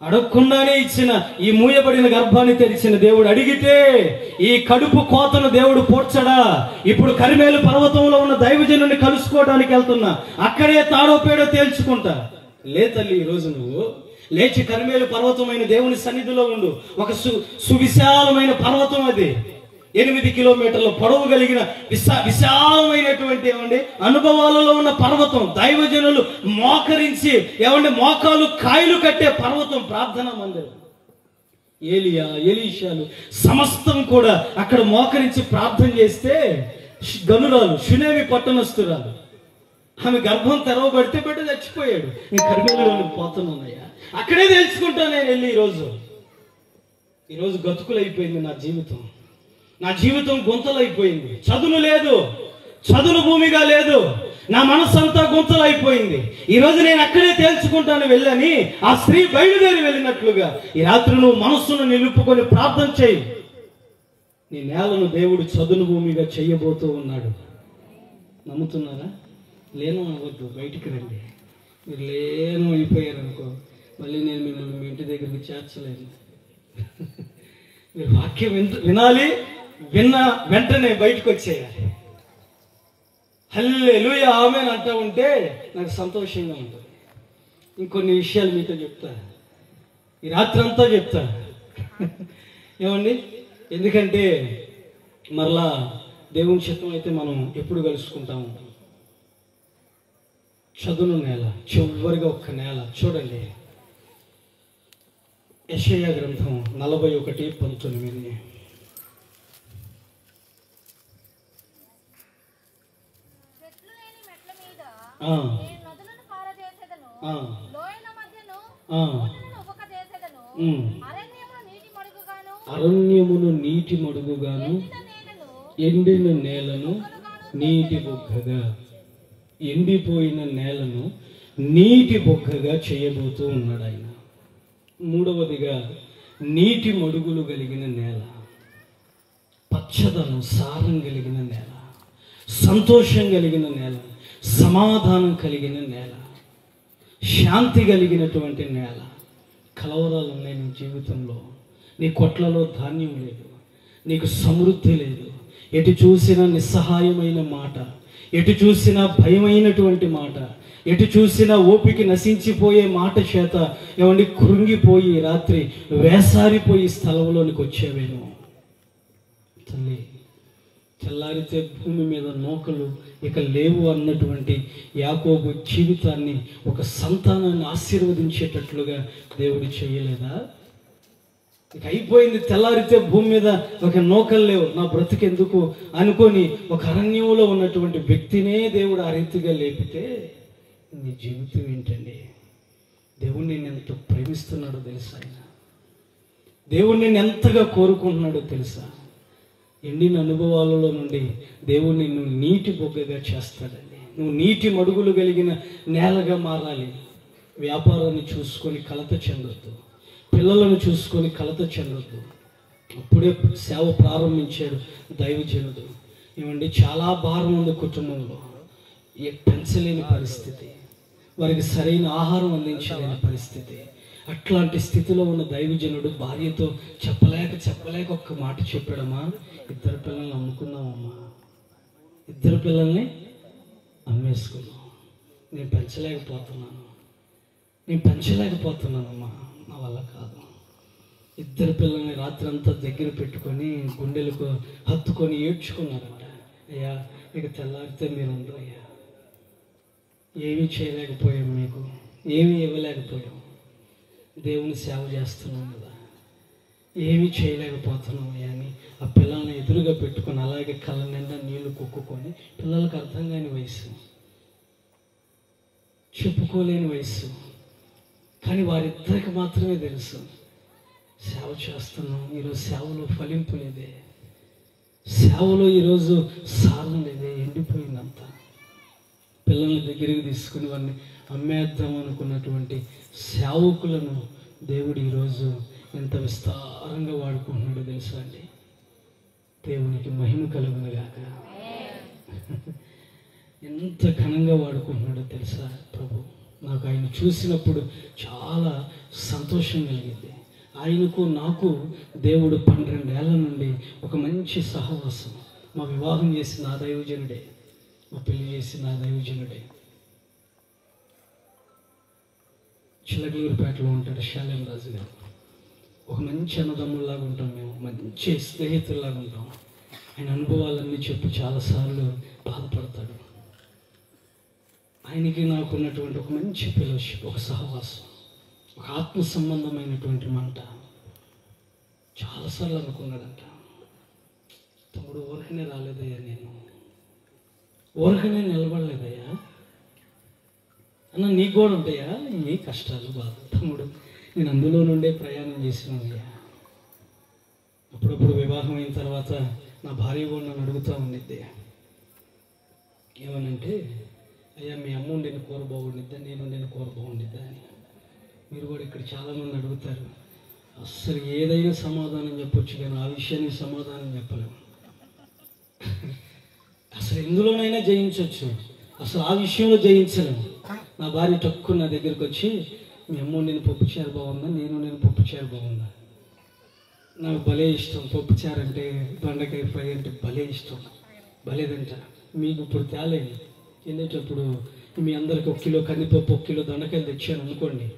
అడగకుండానే ఇచ్చిన ఈ మూయబడిన గర్భాన్ని తెరిచిన దేవుడు అడిగితే ఈ కడుపు కోతను దేవుడు పోడ్చడా? ఇప్పుడు కర్మేలు పర్వతంలో ఉన్న దైవజనుని కలుసుకోవడానికి వెళ్తున్నా, అక్కడే తాడో పేడో తేల్చుకుంటా. లే తల్లి, ఈరోజు నువ్వు లేచి కర్మేలు పర్వతమైన దేవుని సన్నిధిలో ఉండు. ఒక సువిశాలమైన పర్వతం అది, 8 కిలోమీటర్ల పొడవు కలిగిన విశాలమైనటువంటి అనుభవాలలో ఉన్న పర్వతం. దైవజనులు మోకరించి మోకాలు కాయలు కట్టే పర్వతం, ప్రార్థనా మందిరం. ఏలియా, ఎలీషాలు సమస్తం కూడా అక్కడ మోకరించి ప్రార్థన చేస్తే గనురాలు షునేమి పట్టణస్తురాలు, ఆమె గర్భం తెరవబడితే బిడ్డ చచ్చిపోయాడు. నేను కర్మేలులోకి పోతున్నానయ్యా, అక్కడే తెలుసుకుంటాను నేను వెళ్ళి. ఈరోజు గతుకులైపోయింది నా జీవితం, నా జీవితం గుంతలైపోయింది. చదువు లేదు, చదువు భూమిగా లేదు, నా మనసు అంతా గుంతలైపోయింది. ఈరోజు నేను అక్కడే తేల్చుకుంటాను వెళ్ళని ఆ స్త్రీ బయలుదేరి వెళ్ళినట్లుగా ఈ రాత్రి నువ్వు మనస్సును నిలుపుకొని ప్రార్థన చేయి. నీ నేలను దేవుడు చదును భూమిగా చెయ్యబోతూ ఉన్నాడు. నమ్ముతున్నారా? లేను అవ్వద్దు, బయటికి రండి. మీరు లేను అయిపోయారు అనుకో, మళ్ళీ నేను మిమ్మల్ని మీ ఇంటి దగ్గరికి చేర్చలేను. మీరు వాక్యం వినాలి, విన్న వెంటనే బయటకు వచ్చేయాలి. హల్లెలూయా ఆమేన్ అంటూ ఉంటే నాకు సంతోషంగా ఉంటుంది. ఇంకొన్ని విషయాలు మీతో చెప్తా, ఈ రాత్రి అంతా చెప్తా. ఏమండి? ఎందుకంటే మరలా దేవుని చిత్తం అయితే మనం ఎప్పుడు కలుసుకుంటాము? చదును నేల, చివరిగా ఒక్క నేల చూడండి. యెషయా గ్రంథం 41:19. అరణ్యమును నీటి మడుగుగాను ఎండిన నేలను నీటి బొగ్గగా, ఎండిపోయిన నేలను నీటి బొగ్గగా చేయబోతూ ఉన్నాడు ఆయన. మూడవదిగా నీటి మడుగులు కలిగిన నేల, పచ్చదనం సారం కలిగిన నేల, సంతోషం కలిగిన నేల, సమాధానం కలిగిన నేల, శాంతి కలిగినటువంటి నేల. కలవరాలు ఉన్నాయి నీ జీవితంలో. నీ కొట్లలో ధాన్యం లేదు, నీకు సమృద్ధి లేదు. ఎటు చూసినా నిస్సహాయమైన మాట, ఎటు చూసినా భయమైనటువంటి మాట, ఎటు చూసినా ఓపిక నశించిపోయే మాట చేత ఏమండి కృంగిపోయి రాత్రి వేసారిపోయి స్థలంలోనికి వచ్చేవేమో. తల్లి, తెల్లారితే భూమి మీద నూకలు ఇక లేవు అన్నటువంటి యాకోబు జీవితాన్ని ఒక సంతానాన్ని ఆశీర్వదించేటట్లుగా దేవుడు చేయలేదా? ఇక అయిపోయింది, తెల్లారితే భూమి మీద ఒక నూకలు లేవు, నా బ్రతికెందుకు అనుకొని ఒక అరణ్యంలో ఉన్నటువంటి వ్యక్తినే దేవుడు ఆ రీతిగా లేపితే నీ జీవితం ఏంటండి? దేవుడు నేను ఎంత ప్రేమిస్తున్నాడో తెలుసా? ఆయన దేవుడు నేను ఎంతగా కోరుకుంటున్నాడో తెలుసా? ఎండిన అనుభవాలలో నుండి దేవుడు నిన్ను నీటి బొగ్గగా చేస్తాడండి. నువ్వు నీటి మడుగులు కలిగిన నేలగా మారాలి. వ్యాపారాన్ని చూసుకొని కలత చెందొద్దు, పిల్లలను చూసుకొని కలత చెందొద్దు. అప్పుడే సేవ ప్రారంభించాడు దైవజనుడు. ఏమండి, చాలా భారం ఉంది కుటుంబంలో, పెంచలేని పరిస్థితి, వారికి సరైన ఆహారం అందించలేని పరిస్థితి. అట్లాంటి స్థితిలో ఉన్న దైవజనుడు భార్యతో చెప్పలేక ఒక్క మాట చెప్పాడమ్మా, 2 పిల్లల్ని అమ్ముకున్నామమ్మా, 2 పిల్లల్ని అమ్మేసుకున్నాం, నేను పెంచలేకపోతున్నానమ్మా, నా వల్ల కాదు. 2 పిల్లల్ని రాత్రి అంతా దగ్గర పెట్టుకొని గుండెలకు హత్తుకొని ఏడ్చుకున్నారంట. అయ్యా, ఇక తెల్లారితే మీరు అందరూ అయ్యా ఏమీ చేయలేకపోయాం, మీకు ఏమీ ఇవ్వలేకపోయాం, దేవుని సేవ చేస్తున్నాం కదా, ఏమీ చేయలేకపోతున్నాం అని ఆ పిల్లల్ని ఎదురుగా పెట్టుకొని అలాగే కళ్ళ నిండా నీళ్లు కుక్కుకొని, పిల్లలకు అర్థం కాని వయసు, చెప్పుకోలేని వయసు, కానీ వారిద్దరికి మాత్రమే తెలుసు సేవ చేస్తున్నాం. ఈరోజు సేవలో ఫలింపు లేదే, సేవలో ఈరోజు సారం లేదే, ఎండిపోయిందంతా. పిల్లల్ని దగ్గరికి తీసుకుని వారిని అమ్మేద్దాం అనుకున్నటువంటి సేవకులను దేవుడు ఈరోజు ఎంత విస్తారంగా వాడుకుంటున్నాడో తెలుసా అండి? దేవునికి మహిమ కలుగునుగాక. ఎంత ఘనంగా వాడుకుంటున్నాడో తెలుసా ప్రభు? నాకు ఆయన చూసినప్పుడు చాలా సంతోషం కలిగింది. ఆయనకు నాకు దేవుడు 12 ఏళ్ల నుండి ఒక మంచి సహవాసం. మా వివాహం చేసి నా దైవజనుడే, మా పెళ్లి చేసి నా దైవజనుడే. చిలకలూరుపేటలో ఉంటాడు శాలేం రాజు గారు. ఒక మంచి అన్నదమ్ముల్లాగా ఉంటాం మేము, మంచి స్నేహితుల్లాగా ఉంటాం. ఆయన అనుభవాలన్నీ చెప్పి చాలాసార్లు బాధపడతాడు. ఆయనకి నాకు ఉన్నటువంటి ఒక మంచి ఫెలోషిప్, ఒక సహవాసం, ఒక ఆత్మ సంబంధమైనటువంటి మంట. చాలాసార్లు అనుకున్నాడంట, తమ్ముడు ఊరికనే రాలేదయ్యా, నేను ఊరికనే నిలబడలేదయ్యా అన్న, నీకు కూడా ఉంటాయా ఈ కష్టాలు బాధ? తమ్ముడు, నేను అందులో నుండే ప్రయాణం చేసినానయ్యా. అప్పుడప్పుడు వివాహం అయిన తర్వాత నా భార్య కూడా నన్ను అడుగుతూ ఉండిద్ది, ఏమనంటే, అయ్యా మీ అమ్మ వండిన కూర బాగుండిద్దా, నేను వండిన కూర బాగుండిద్దా అని. మీరు కూడా ఇక్కడ చాలామంది అడుగుతారు. అస్సలు ఏదైనా సమాధానం చెప్పొచ్చు, కానీ ఆ విషయానికి సమాధానం చెప్పలేము. అసలు ఎందులోనైనా జయించవచ్చు, అసలు ఆ విషయంలో జయించలేము. నా భార్య తక్కువ నా దగ్గరికి వచ్చి, మీ అమ్మ నేను పప్పుచారు బాగుందా, నేను పప్పుచారు బాగుందా? నాకు భలే ఇష్టం పప్పుచారు అంటే, దొండకాయ ఫ్రై అంటే భలే ఇష్టం, భలేదంట. మీకు ఇప్పుడు తేలేని వెళ్ళేటప్పుడు మీ అందరికి 1 కిలో కందిపప్పు, 1 కిలో దొండకాయలు తెచ్చాను అనుకోండి,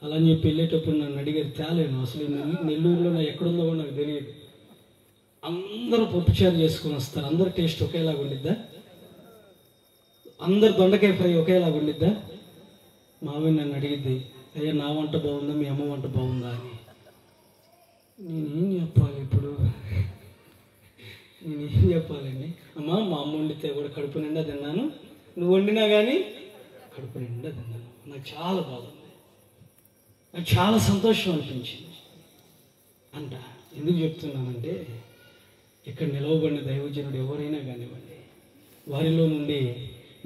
అలా అని చెప్పి వెళ్ళేటప్పుడు నన్ను అడిగారు, తేలేను. అసలు నెల్లూరులో నా ఎక్కడుందో కూడా నాకు తెలియదు. అందరూ పప్పుచారు చేసుకొని వస్తారు. అందరు టేస్ట్ ఒకేలాగా ఉండిద్దా? అందరు దొండకాయ ఫ్రై ఒకేలాగా ఉండిద్దా? మావి నన్ను అడిగిద్ది, అయ్యా నా వంట బాగుందా, మీ అమ్మ వంట బాగుందా అని. నేనేం చెప్పాలి ఇప్పుడు? నేనేం చెప్పాలండి? అమ్మా, మా అమ్మ వండితే కూడా కడుపు నిండా తిన్నాను, నువ్వు వండినా కానీ కడుపు నిండా తిన్నాను. నాకు చాలా బాగుంది, నాకు చాలా సంతోషం అనిపించింది అంట. ఎందుకు చెప్తున్నానంటే, ఇక్కడ నిలవబడిన దైవజనుడు ఎవరైనా కానివ్వండి, వారిలో నుండి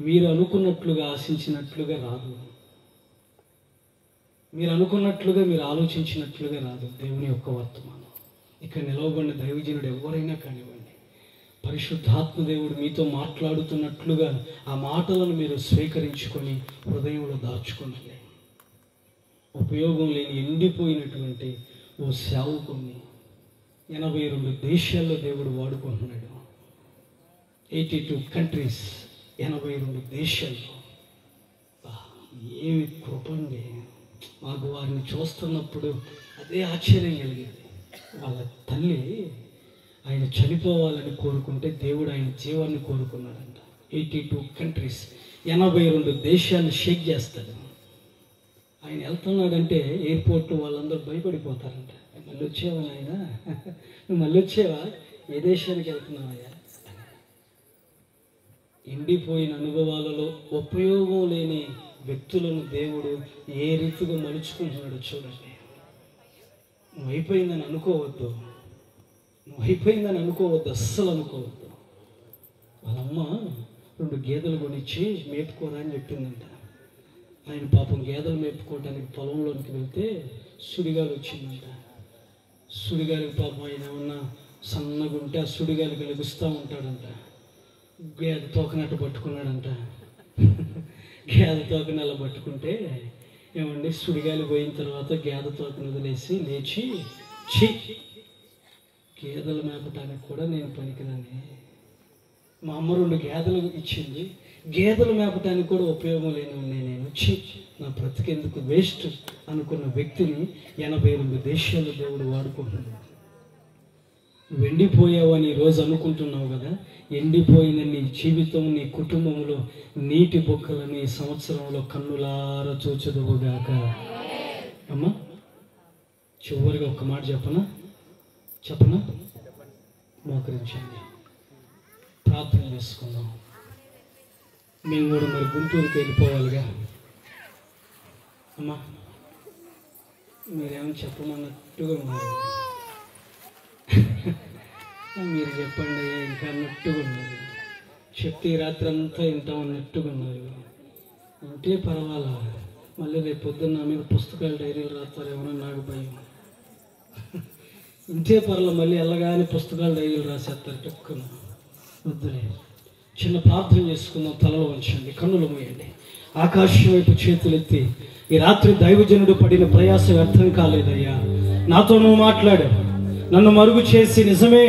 మీరు అనుకున్నట్లుగా ఆశించినట్లుగా రాదు, మీరు అనుకున్నట్లుగా మీరు ఆలోచించినట్లుగా రాదు దేవుని యొక్క వర్తమానం. ఇక్కడ నిలవబడిన దైవజనుడు ఎవరైనా కానివ్వండి, పరిశుద్ధాత్మ దేవుడు మీతో మాట్లాడుతున్నట్లుగా ఆ మాటలను మీరు స్వీకరించుకొని హృదయంలో దాచుకోండి. ఉపయోగం లేని ఎండిపోయినటువంటి ఓ సేవకుని 82 దేశాల్లో దేవుడు వాడుకుంటున్నాడు. 82 కంట్రీస్, 82 దేశాల్లో. ఏమి కృపండి! మాకు వారిని చూస్తున్నప్పుడు అదే ఆశ్చర్యం కలిగేది. వాళ్ళ తల్లి ఆయన చనిపోవాలని కోరుకుంటే దేవుడు ఆయన జీవాన్ని కోరుకున్నాడంట. 82 కంట్రీస్, 82 దేశాన్ని షేక్ చేస్తాడు. ఆయన వెళ్తున్నాడంటే ఎయిర్పోర్ట్లో వాళ్ళందరూ భయపడిపోతారంట. మళ్ళీ వచ్చేవా ఆయన, నువ్వు మళ్ళీ వచ్చేవా, ఏ దేశానికి వెళ్తున్నావయ్యా? ఎండిపోయిన అనుభవాలలో ఉపయోగం లేని వ్యక్తులను దేవుడు ఏ రీతిగా మలుచుకుంటున్నాడో చూడండి. నువ్వు అయిపోయిందని అనుకోవద్దు, నువ్వు అయిపోయిందని అనుకోవద్దు, అస్సలు అనుకోవద్దు. వాళ్ళమ్మ 2 గేదెలు కొనిచ్చి మేపుకోరా అని చెప్పిందంట. ఆయన పాపం గేదెలు మేపుకోవడానికి పొలంలోనికి వెళ్తే సుడిగాలి వచ్చిందంట. సుడిగాలికి పాపం ఆయన ఏమన్నా సన్నగా ఉంటే ఆ సుడిగాలికి లెగుస్తూ ఉంటాడంట. గేదె తోకనట్టు పట్టుకున్నాడంట. గేదె తోకని అలా పట్టుకుంటే ఏమండి, సుడిగాలి పోయిన తర్వాత గేదె తోకను వదిలేసి లేచి, ఛీ, గేదెలు మేపటానికి కూడా నేను పనికిరాని, మా అమ్మ 2 గేదెలు ఇచ్చింది, గేదెలు మేపటానికి కూడా ఉపయోగం లేని ఉన్నాయి నేను, ఛీ, నా బ్రతికెందుకు, వేస్ట్ అనుకున్న వ్యక్తిని 82 దేశాల్లో దేవుడు వాడుకుంటున్నాడు. నువ్వు ఎండిపోయావని ఈరోజు అనుకుంటున్నావు కదా, ఎండిపోయిన నీ జీవితం, నీ కుటుంబంలో నీటి బొక్కలని ఈ సంవత్సరంలో కన్నులార చూచదువుగాక. అమ్మా, చివరిగా ఒక మాట చెప్పనా? మోకరించండి, ప్రార్థన చేసుకుందాం. మేము కూడా మరి గుంటూరుకి వెళ్ళిపోవాలిగా. అమ్మా, మీరేమో చెప్పమన్నట్టుగా ఉన్నారు, మీరు చెప్పండి ఇంకా అన్నట్టుగా ఉన్నారు, చెప్తే రాత్రి అంతా వింటామన్నట్టుగా ఉన్నారు. అంటే పర్వాలా, మళ్ళీ రేపు పొద్దున్న నా మీద పుస్తకాలు డైరీలు రాస్తారేమో నాకు భయం. ఇంతే పర్వాల, మళ్ళీ వెళ్ళగానే పుస్తకాలు డైరీలు రాసేస్తారు టక్కున. వద్దులే, చిన్న ప్రార్థన చేసుకుందాం. తలలో ఉంచండి, కన్నులు మూయండి, ఆకాశం వైపు చేతులెత్తి. ఈ రాత్రి దైవజనుడు పడిన ప్రయాస వ్యర్థం కాలేదయ్యా. నాతో నువ్వు మాట్లాడావు, నన్ను మరుగు చేసి నిజమే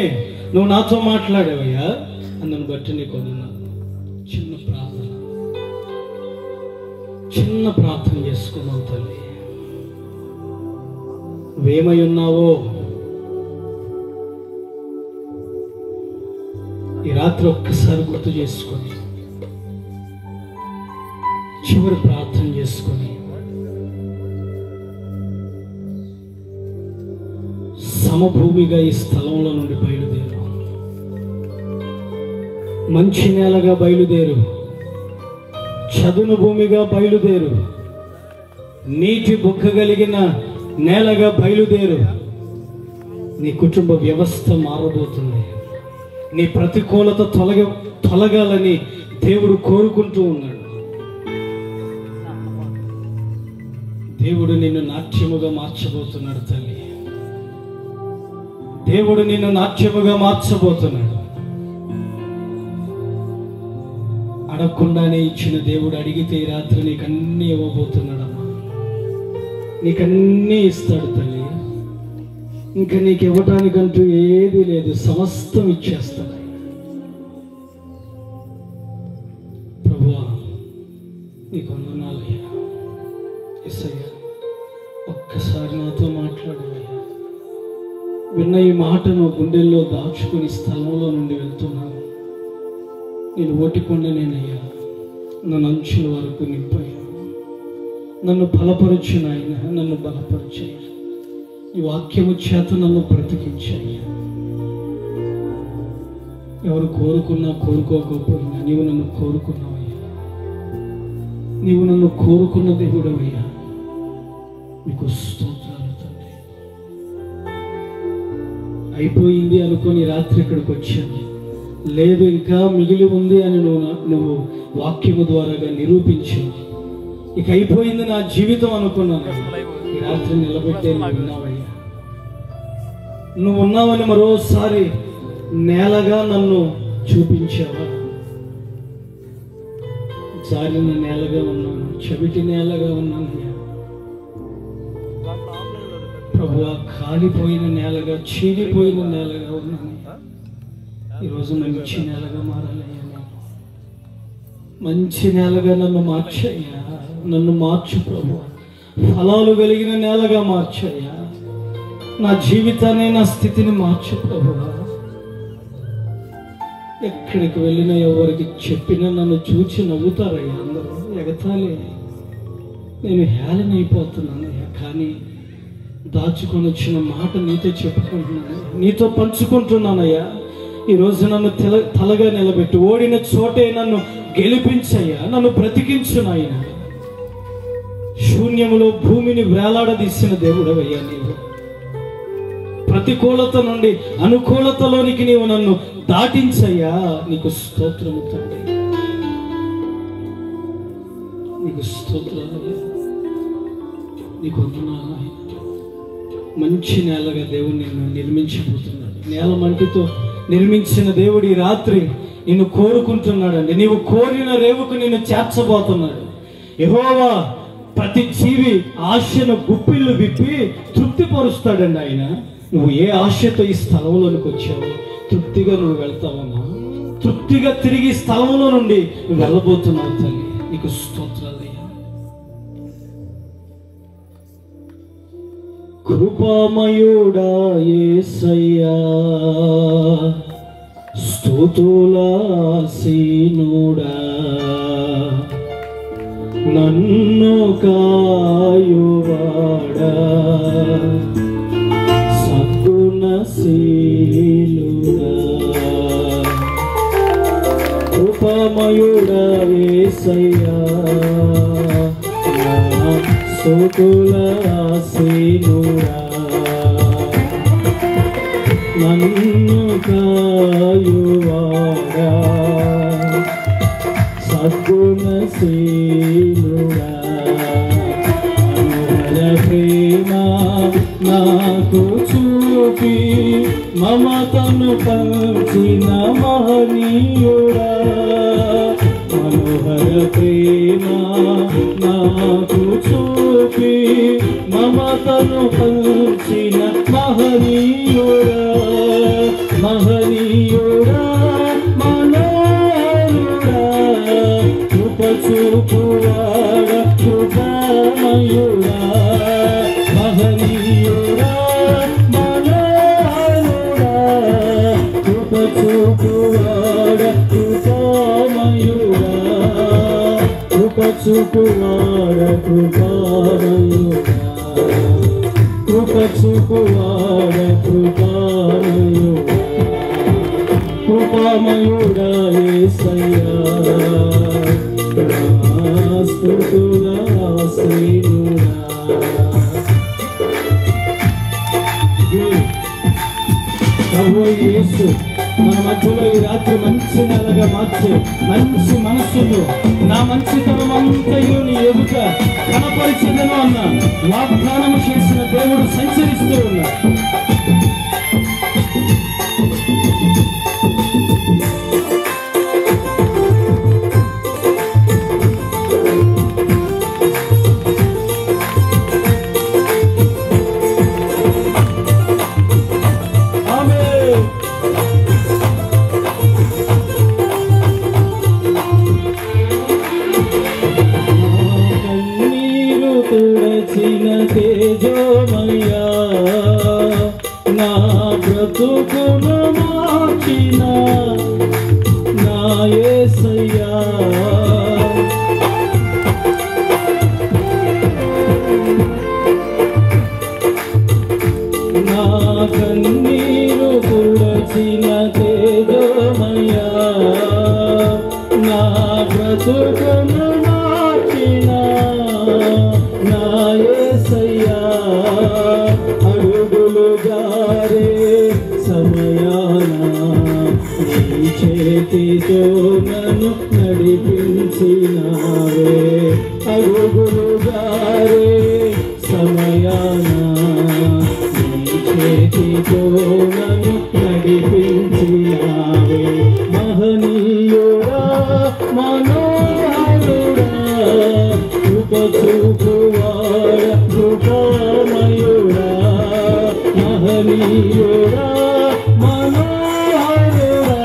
నువ్వు నాతో మాట్లాడావయ్యా, అందుని బట్టి నీకు వందనాలు. చిన్న ప్రార్థన చేసుకున్నావు తల్లి. నువ్వేమై ఉన్నావో ఈ రాత్రి ఒక్కసారి గుర్తు చేసుకొని చివరి ప్రార్థన చేసుకొని సమభూమిగా ఈ స్థలంలో నుండి బయలుదేరు, మంచి నేలగా బయలుదేరు, చదును భూమిగా బయలుదేరు, నీటి బొక్కగలిగిన నేలగా బయలుదేరు. నీ కుటుంబ వ్యవస్థ మారబోతుంది. నీ ప్రతికూలత తొలగాలని దేవుడు కోరుకుంటూ ఉన్నాడు. దేవుడు నిన్ను నాట్యముగా మార్చబోతున్నాడు తల్లి. దేవుడు నిన్ను నాట్యముగా మార్చబోతున్నాడు. అడగకుండానే ఇచ్చిన దేవుడు అడిగితే ఈ రాత్రి నీకన్నీ ఇవ్వబోతున్నాడమ్మా. నీకన్నీ ఇస్తాడు తల్లి. ఇంకా నీకు ఇవ్వటానికంటూ ఏదీ లేదు, సమస్తం ఇచ్చేస్తాడు. ప్రభువా, నీకు వందనాలయ్యా. యేసయ్యా, ఒక్కసారి నాతో మాట్లాడవయ్యా. విన్న ఈ మాటను గుండెల్లో దాచుకుని స్థలంలో నుండి వెళ్తున్నాను. నేను ఓటికొండనేనయ్యా, నన్ను అంచుల వరకు నింపయ్యా. నన్ను బలపరచు నాయన, నన్ను బలపరచయ్యా. ఈ వాక్యము చేత నన్ను బ్రతికించయ్యా. ఎవరు కోరుకున్నా కోరుకోకపోయినా నీవు నన్ను కోరుకున్నావయ్యా. నీవు నన్ను కోరుకున్న దేవుడవయ్యా. నీకు స్తోత్రాలు తండ్రి. అయిపోయింది అనుకొని రాత్రి ఇక్కడికి వచ్చాను. లేదు, ఇంకా మిగిలి ఉంది అని నువ్వు వాక్యము ద్వారాగా నిరూపించావు. ఇక అయిపోయింది నా జీవితం అనుకున్నాను. ఈ రాత్రి నిలబెట్టే నువ్వు ఉన్నావయ్యా. నువ్వు ఉన్నావని మరోసారి నేలగా నన్ను చూపించావా? జారిన నేలగా ఉన్నాను, చెవిటి నేలగా ఉన్నానయ్యా. ప్రభువా, కాలిపోయిన నేలగా, చీలిపోయిన నేలగా ఉన్నానయ్యా. ఈరోజు మంచి నేలగా మారాలయ్యా. నేను మంచి నేలగా నన్ను మార్చయ్యా. నన్ను మార్చు ప్రభువా. ఫలాలు కలిగిన నేలగా మార్చయ్యా. నా జీవితాన్ని, నా స్థితిని మార్చు ప్రభువా. ఎక్కడికి వెళ్ళినా ఎవరికి చెప్పినా నన్ను చూచి నవ్వుతారయ్యా. అందరూ ఎగతాళి. నేను హేళనైపోతున్నానయ్యా. కానీ దాచుకొని వచ్చిన మాట నీతో చెప్పుకుంటున్నాను, నీతో పంచుకుంటున్నానయ్యా. ఈరోజు నన్ను తలగా నిలబెట్టి ఓడిన చోటే నన్ను గెలిపించయ్యా. నన్ను బ్రతికించు నాయన. శూన్యములో భూమిని వేలాడదీసిన దేవుడవయ్యా నీవు. ప్రతికూలత నుండి అనుకూలతలోనికి నీవు నన్ను దాటించయ్యా. నీకు స్తోత్రము తండ్రి, నీకు స్తోత్రాలయ్యా. నీకు వందనాలు. మంచి నేలగా దేవుడు నిన్ను నిర్మించబోతున్నాడు. నేల మంటితో నిర్మించిన దేవుడు ఈ రాత్రి నిన్ను కోరుకుంటున్నాడండి. నీవు కోరిన రేవుకు నిన్ను చేర్చబోతున్నాడు. యెహోవా ప్రతి జీవి ఆశను గుప్పిళ్ళు విప్పి తృప్తిపరుస్తాడండి ఆయన. నువ్వు ఏ ఆశతో ఈ స్థలంలోనికి వచ్చావు? తృప్తిగా నువ్వు వెళ్తావన్నా? తృప్తిగా తిరిగి స్థలంలో నుండి నువ్వు వెళ్ళబోతున్నావు తల్లి. నీకు స్తోత్రాలయ్యా. కృపామయుడా యేసయ్యా, స్తుతులాసీనుడా, నన్ను కాయువాడా, సద్గుణశీలుడా, కృపామయుడా యేసయ్యా, స్తుతులాసీనుడా, నన్ను కాయువాడా, సద్గుణశీలుడా, అనుహర ప్రేమ నాకు చూపి మమతను పంచిన మహనీయుడా, మనోహర ప్రేమ నాకు చూపి మమతను పంచిన మహనీయుడా, మహనీయుడా, మనోహరుడా, కృప చూపువాడ కృపామయుడా, మహనీయుడా, మనోహరుడా, కృప చూపువాడ కృపామయుడా, కృప చూపువాడ కృపామయుడా, కృప చూపువాడ కృపామయుడా, కృపామయుడా యేసయ్యా, స్తుతులాసీనుడా. ప్రభువైన యేసు మన మధ్యలో ఈ రాత్రి మంచి నెలగా మార్చే మంచి మనస్సును, నా మంచితనం అంతయు నీ ఎదుట కనపరిచెదను అన్న వాగ్దానం చేసిన దేవుడు సంచరిస్తూ ఉన్నాడు. కన్నీరు తుడచి వెలసిన తేజోమయ్యా, నా బ్రతుకును మార్చిన నా యేసయ్యా. నా కన్నీరు తుడచిన తేజోమయ్యా, నా బ్రతుకును మార్చిన నా యేసయ్యా. అడుగులు గారే సమయాన నీ చేతితో నన్ను నడిపించినావే. అడుగులు గారే సమయాన నీ చేతితో నన్ను నడిపించినావే. మహనీయుడా మనోహరుడా, కృప చూపువాడ కృపామయుడా. మహనీయుడా మనోహరుడా,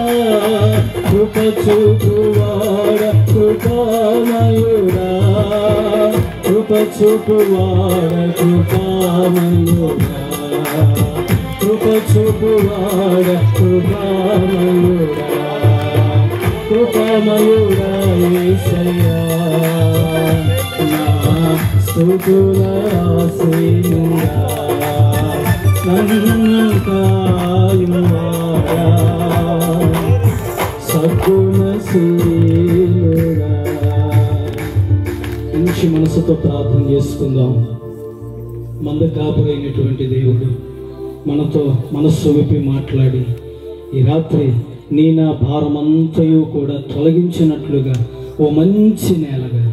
కృప చూపువాడ కృపామయుడా. కృప చూపువాడ కృపామయుడా, కృప చూపువాడ కృపామయుడా. కృపామయుడా యేసయ్యా, నా స్తుతుల ఆశీనుడా, నన్ను కాయువాడా, సద్గుణశీలుడా. మంచి మనసుతో ప్రార్థన చేసుకుందాం. మంద కాపురైనటువంటి దేవుడు మనతో మనస్సు విప్పి మాట్లాడి ఈ రాత్రి నీ నా భారమంతయు కూడా తొలగించినట్లుగా ఓ మంచి నేలగా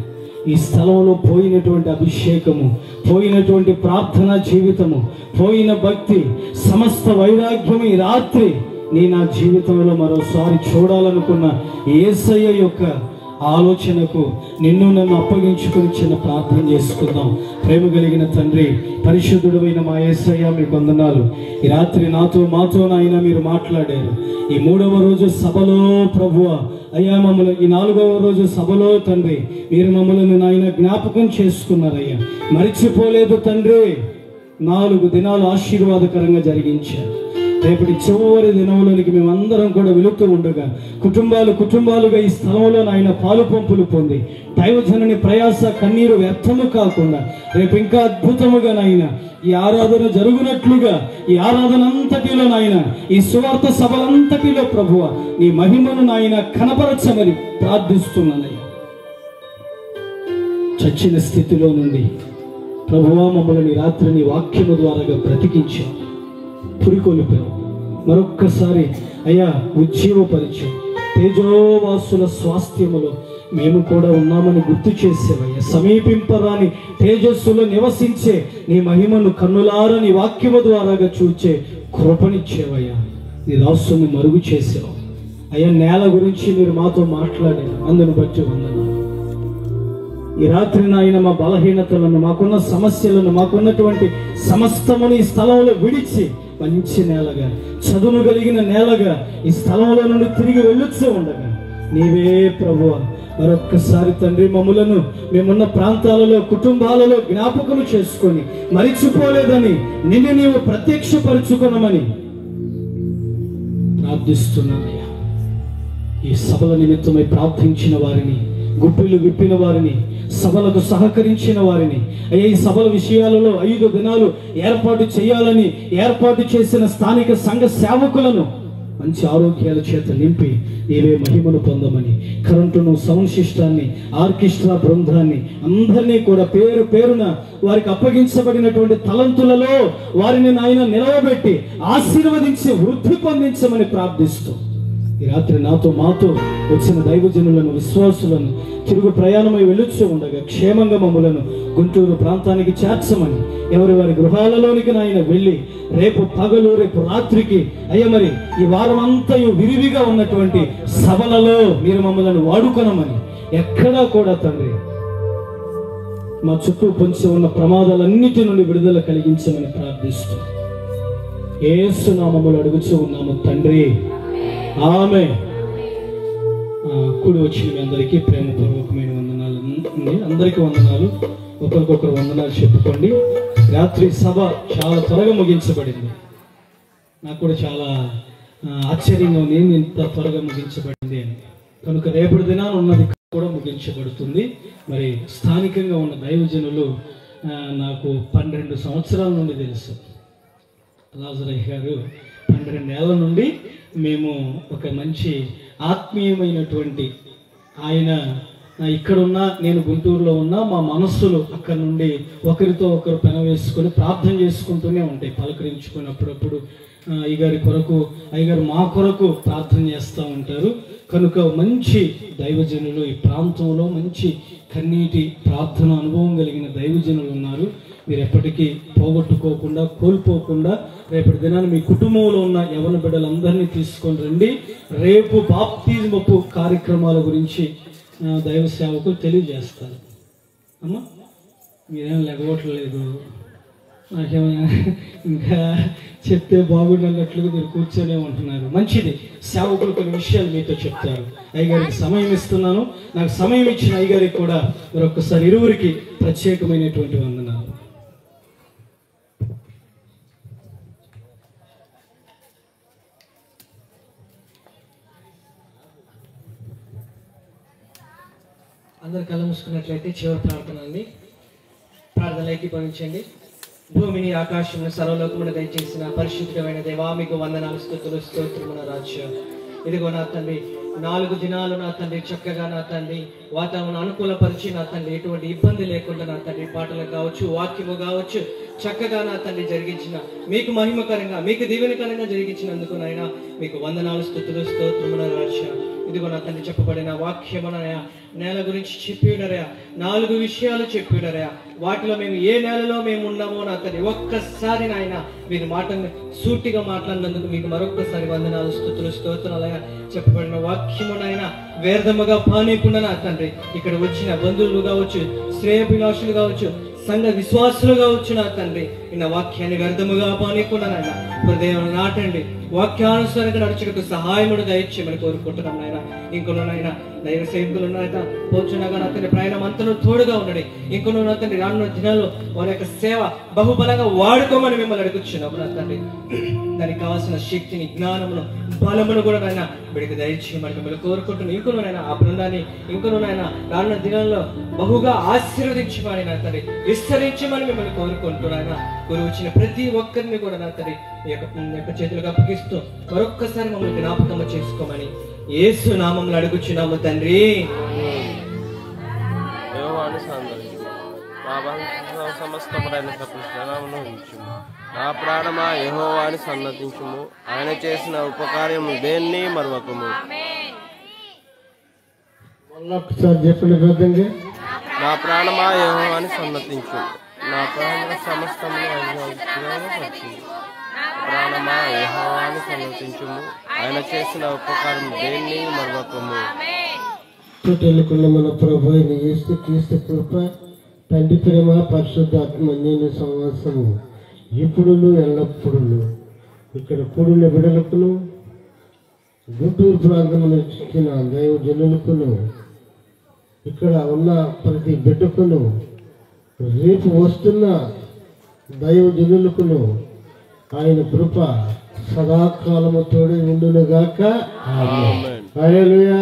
ఈ స్థలంలో పోయినటువంటి అభిషేకము, పోయినటువంటి ప్రార్థనా జీవితము, పోయిన భక్తి, సమస్త వైరాగ్యము ఈ రాత్రి నీ నా జీవితంలో మరోసారి చూడాలనుకున్న యేసయ్య యొక్క ఆలోచనకు నిన్ను నన్ను అప్పగించుకొని చిన్న ప్రార్థన చేసుకుందాం. ప్రేమ కలిగిన తండ్రి, పరిశుద్ధుడైన మా యేసయ్య మీకు వందనాలు. ఈ రాత్రి నాతో మాతో నాయన మీరు మాట్లాడారు. ఈ 3వ రోజు సభలో ప్రభువా అయ్యా, మమ్మల్ని ఈ 4వ రోజు సభలో తండ్రి మీరు మమ్మల్ని నాయన జ్ఞాపకం చేసుకున్నారయ్యా. మరిచిపోలేదు తండ్రి. 4 దినాలు ఆశీర్వాదకరంగా జరిగించారు. రేపటి చివరి దినంలోనికి మేమందరం కూడా వెళుతూ ఉండగా కుటుంబాలుగా ఈ స్థలంలో నాయన పాలు పంపులు పొంది దైవజనుని ప్రయాస కన్నీరు వ్యర్థము కాకుండా రేపు ఇంకా అద్భుతముగా నాయన ఈ ఆరాధన జరుగునట్లుగా ఈ ఆరాధన అంతటిలో నాయన ఈ సువార్త సభలంతటిలో ప్రభువ నీ మహిమను నాయన కనపరచమని ప్రార్థిస్తున్నానయ్యా. చచ్చిన స్థితిలో నుండి ప్రభువా మమ్మల్ని రాత్రి నీ వాక్యము ద్వారాగా బ్రతికించావు, పురికొలిపావు. మరొక్కసారి అయ్యా ఉజ్జీవపరిచావు. తేజోవాసుల స్వాస్థ్యములో మేము కూడా ఉన్నామని గుర్తు చేసేవయ్యా. సమీపింపరాని తేజస్సులో నివసించే నీ మహిమను కన్నులారా నీ వాక్యము ద్వారాగా చూచే కృపనిచ్చేవయ్యా. నీ దాసుని మరుగు చేసావు అయ్యా. నేల గురించి మీరు మాతో మాట్లాడారు, అందును బట్టి వందనాలు. ఈ రాత్రి నాయన మా బలహీనతలను, మాకున్న సమస్యలను, మాకున్నటువంటి సమస్తమును ఈ స్థలంలో విడిచి మంచి నేలగా, చదువు కలిగిన నేలగా ఈ స్థలంలో నుండి తిరిగి వెళ్ళొచ్చు ఉండగా నీవే ప్రభువా మరొక్కసారి తండ్రి మమ్ములను మేమున్న ప్రాంతాలలో కుటుంబాలలో జ్ఞాపకం చేసుకొని మరిచిపోలేదని నిన్ను నీవు ప్రత్యక్షపరుచుకున్నామని ప్రార్థిస్తున్నానయ్యా. ఈ సభల నిమిత్తమై ప్రార్థించిన వారిని, గుప్పిలు విప్పిన వారిని, సభలకు సహకరించిన వారిని అయ్యా, ఈ సభల విషయాలలో 5 దినాలు ఏర్పాటు చేయాలని ఏర్పాటు చేసిన స్థానిక సంఘ సేవకులను మంచి ఆరోగ్యాల చేత నింపి నీవే మహిమను పొందమని, కరెంటును, సౌండ్ సిస్టాన్ని, ఆర్కెస్ట్రా బృందాన్ని అందరినీ కూడా పేరు పేరున వారికి అప్పగించబడినటువంటి తలంతులలో వారిని నాయన నిలవబెట్టి ఆశీర్వదించి వృద్ధి పొందించమని ప్రార్థిస్తూ ఈ రాత్రి నాతో మాతో వచ్చిన దైవజనులను, విశ్వాసులను తిరుగు ప్రయాణమై వెళ్ళొచ్చు ఉండగా క్షేమంగా మమ్ములను గుంటూరు ప్రాంతానికి చేర్చమని, ఎవరి వారి గృహాలలోనికి నాయన వెళ్ళి రేపు పగలు రేపు రాత్రికి అయ్యా మరి ఈ వారం అంతయు విరివిగా ఉన్నటువంటి సభలలో మీరు మమ్మల్ని వాడుకొనమని, ఎక్కడా కూడా తండ్రి మా చుట్టూ పొంచి ఉన్న ప్రమాదాలన్నిటి నుండి విడుదల కలిగించమని ప్రార్థిస్తూ యేసు నామములో అడుగుచూ ఉన్నాము తండ్రి, ఆమేన్. కూడి వచ్చిన మీ అందరికీ ప్రేమపూర్వకమైన వందనాలు. అందరికీ వందనాలు. ఒకరికొకరు వందనాలు చెప్పుకోండి. రాత్రి సభ చాలా త్వరగా ముగించబడింది. నాకు కూడా చాలా ఆశ్చర్యంగా ఉంది, ఇంత త్వరగా ముగించబడింది అని. కనుక రేపటి దినాన ఉన్నది కూడా ముగించబడుతుంది. మరి స్థానికంగా ఉన్న దైవజనులు నాకు 12 సంవత్సరాల నుండి తెలుసు. లాజరయ్య గారు 12 ఏళ్ల నుండి మేము ఒక మంచి ఆత్మీయమైనటువంటి, ఆయన ఇక్కడున్నా నేను గుంటూరులో ఉన్నా, మా మనస్సులు అక్కడ నుండి ఒకరితో ఒకరు పెనవేసుకొని ప్రార్థన చేసుకుంటూనే ఉంటాయి, పలకరించుకొని అప్పుడప్పుడు అయ్యగారి కొరకు, అయ్యగారు మా కొరకు ప్రార్థన చేస్తూ ఉంటారు. కనుక మంచి దైవజనులు ఈ ప్రాంతంలో, మంచి కన్నీటి ప్రార్థన అనుభవం కలిగిన దైవజనులు ఉన్నారు. మీరు ఎప్పటికీ పోగొట్టుకోకుండా, కోల్పోకుండా రేపటి దినాన్ని మీ కుటుంబంలో ఉన్న యవన బిడ్డలందరినీ తీసుకొని రండి. రేపు బాప్తిజమపు కార్యక్రమాల గురించి దైవ సేవకులు తెలియజేస్తారు. అమ్మా మీరేం లెగవట్లేదు, నాకేమైనా ఇంకా చెప్తే బాగుండన్నట్లుగా మీరు కూర్చొనే ఉంటున్నారు. మంచిది, సేవకులు కొన్ని విషయాలు మీతో చెప్తారు. అయ్యగారికి సమయం ఇస్తున్నాను. నాకు సమయం ఇచ్చిన అయ్యగారికి కూడా మరొకసారి ఇరువురికి ప్రత్యేకమైనటువంటి వందనాలు. అందరు కళ్ళు మూసుకున్నట్లయితే చివరి ప్రార్థన అండి. ప్రార్థనలు ఏకీభవించండి. భూమిని ఆకాశమును సర్వలోకమును దయచేసిన పరిశుద్ధమైన దేవా, మీకు వందనాలు, స్తుతులు, స్తోత్రమున రాజ్య. ఇదిగో నా తండ్రి 4 దినాలు నా తండ్రి చక్కగా నా తండ్రి వాతావరణం అనుకూలపరిచి నా తండ్రి ఎటువంటి ఇబ్బంది లేకుండా నా తండ్రి పాటలు కావచ్చు, వాక్యము కావచ్చు చక్కగా నా తండ్రి జరిగించిన, మీకు మహిమకరంగా, మీకు దీవెనకరంగా జరిగించినందుకు నాయన మీకు వందనాలు, స్తుతులు, స్తోత్రమున రాజ్య. ఇదిగో నా తండ్రి చెప్పబడిన వాక్యమునయా, నేల గురించి చెప్పిడరయా, 4 విషయాలు చెప్పిడరయా. వాటిలో మేము ఏ నేలలో మేము ఉన్నామో నా తండ్రి ఒక్కసారి నాయన మీరు మాటను సూటిగా మాట్లాడినందుకు మీకు మరొక్కసారి వందనాలు, స్తుతులు, స్తోత్రాలయా. చెప్పబడిన వాక్యమునైనా వ్యర్థముగా పానీయకుండా నా తండ్రి ఇక్కడ వచ్చిన బంధువులు కావచ్చు, శ్రేయభిలాషులు కావచ్చు, సంఘ విశ్వాసులు కావచ్చు నా తండ్రి నిన్న వాక్యాన్ని వ్యర్థముగా పానీయకుండా నాయన హృదయం నాటండి, వాక్యానుసారంగా నడుచుటకు సహాయమును దయచేయమని కోరుకుంటున్నాం నాయన. ఇంకొన నాయన దైవ సేవకులు నాయన పోచునగా నా తండ్రి ప్రయాణం అంతలో తోడుగా ఉండండి. ఇంకొన నా తండ్రి రానున్న దినాల్లో వారి యొక్క సేవ బహుబలంగా వాడుకోమని మిమ్మల్ని అడుగుచున్నాం నా తండ్రి. దానికి కావాల్సిన శక్తిని, జ్ఞానమును, బలమును కూడా నాయన వీడికి దయచేయమని మిమ్మల్ని కోరుకుంటున్నాం. ఇంకొన నాయన ఆ బృందాన్ని ఇంకొన నాయన రానున్న దినాల్లో బహుగా ఆశీర్వదించమని నా తండ్రి, విస్తరించమని మిమ్మల్ని కోరుకుంటున్నాయన. గురువు వచ్చిన ప్రతి ఒక్కరిని కూడా నా తండ్రి ఈ యొక్క చేతులకు అప్పగిస్తూ మరొక్కసారి మమ్మల్ని జ్ఞాపకం చేసుకోమని యేసు నామములో అడుగుచున్నాము తండ్రి. నా ప్రాణమా యెహోవాని సన్నతించుము, ఆయన చేసిన ఉపకార్యము దేన్ని మరువకుము. చెప్పండి, నా ప్రాణమా యెహోవాని సన్నతించు, నా ప్రాణ సమస్తము ప్రాణమా యెహోవాని సన్నతించుము, ఆయన చేసిన ఉపకారం దేన్ని మరువకుము. చుట్టెళ్ళుకున్న మన ప్రభు అయిన యేసు క్రీస్తు కృప, తండ్రి ప్రేమ, పరిశుద్ధాత్మ నేను సంవాసము ఇప్పుడు ఎల్లప్పుడూ ఇక్కడ కూడిన బిడలకును, గుంటూరు ప్రాంతంలో ఇచ్చిన దైవజనులకును, ఇక్కడ ఉన్న ప్రతి బిడ్డకును, రేపు వస్తున్న దైవజనులకును ఆయన కృప సదాకాలము తోడే ఉండునుగాక. హల్లెలూయా,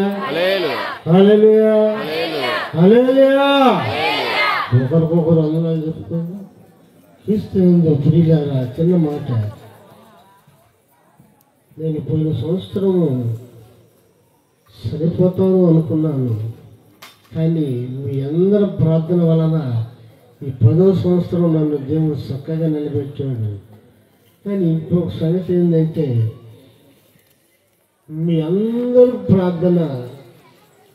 హల్లెలూయా, హల్లెలూయా. ఒకరికొకరు వందనాలు చెప్పుకోండి. క్రీస్తు యందు ప్రియులారా, చిన్న మాట. నేను పోయిన సంవత్సరము సరిపోతాను అనుకున్నాను, కానీ మీ అందరి ప్రార్థన వలన ఈ 10వ సంవత్సరం నన్ను దేవుడు చక్కగా నిలబెట్టాడు. కానీ ఇంకొక సంగతి ఏంటంటే, మీ అందరి ప్రార్థన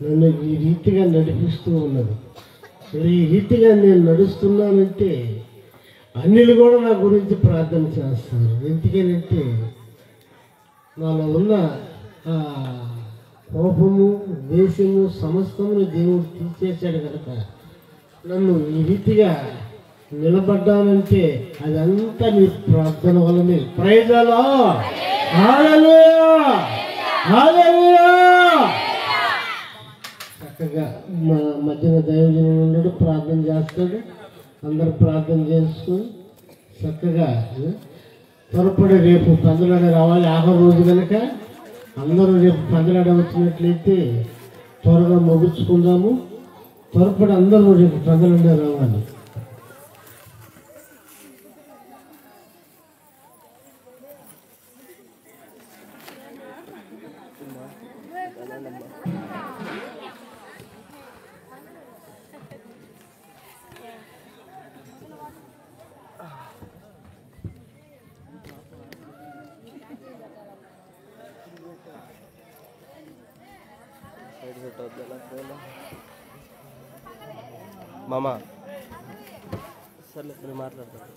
నన్ను ఈ రీతిగా నడిపిస్తూ ఉన్నది. ఈ రీతిగా నేను నడుస్తున్నానంటే అన్నిలు కూడా నా గురించి ప్రార్థన చేస్తారు. ఎందుకనంటే నాలో ఉన్న కోపము, దేశము, సమస్తమును దేవుడు తీసేశాడు కనుక నన్ను ఈ రీతిగా నిలబడ్డానంటే అదంతా మీ ప్రార్థన వల్లనే. ప్రైజ్ ది లార్డ్, హల్లెలూయా, హల్లెలూయా. చక్కగా మా మధ్యన దైవజనుడు ఉన్నాడు, ప్రార్థన చేస్తాడు. అందరూ ప్రార్థన చేసుకొని చక్కగా త్వరపడి రేపు పెందలాడ రావాలి. ఆఖరి రోజు కనుక అందరూ రేపు పెందలాడ వచ్చినట్లయితే త్వరగా ముగించుకుందాము. త్వరపడి అందరూ రేపు పెందలాడ రావాలి. మామా సర్లే మీరు మాట్లాడతారు.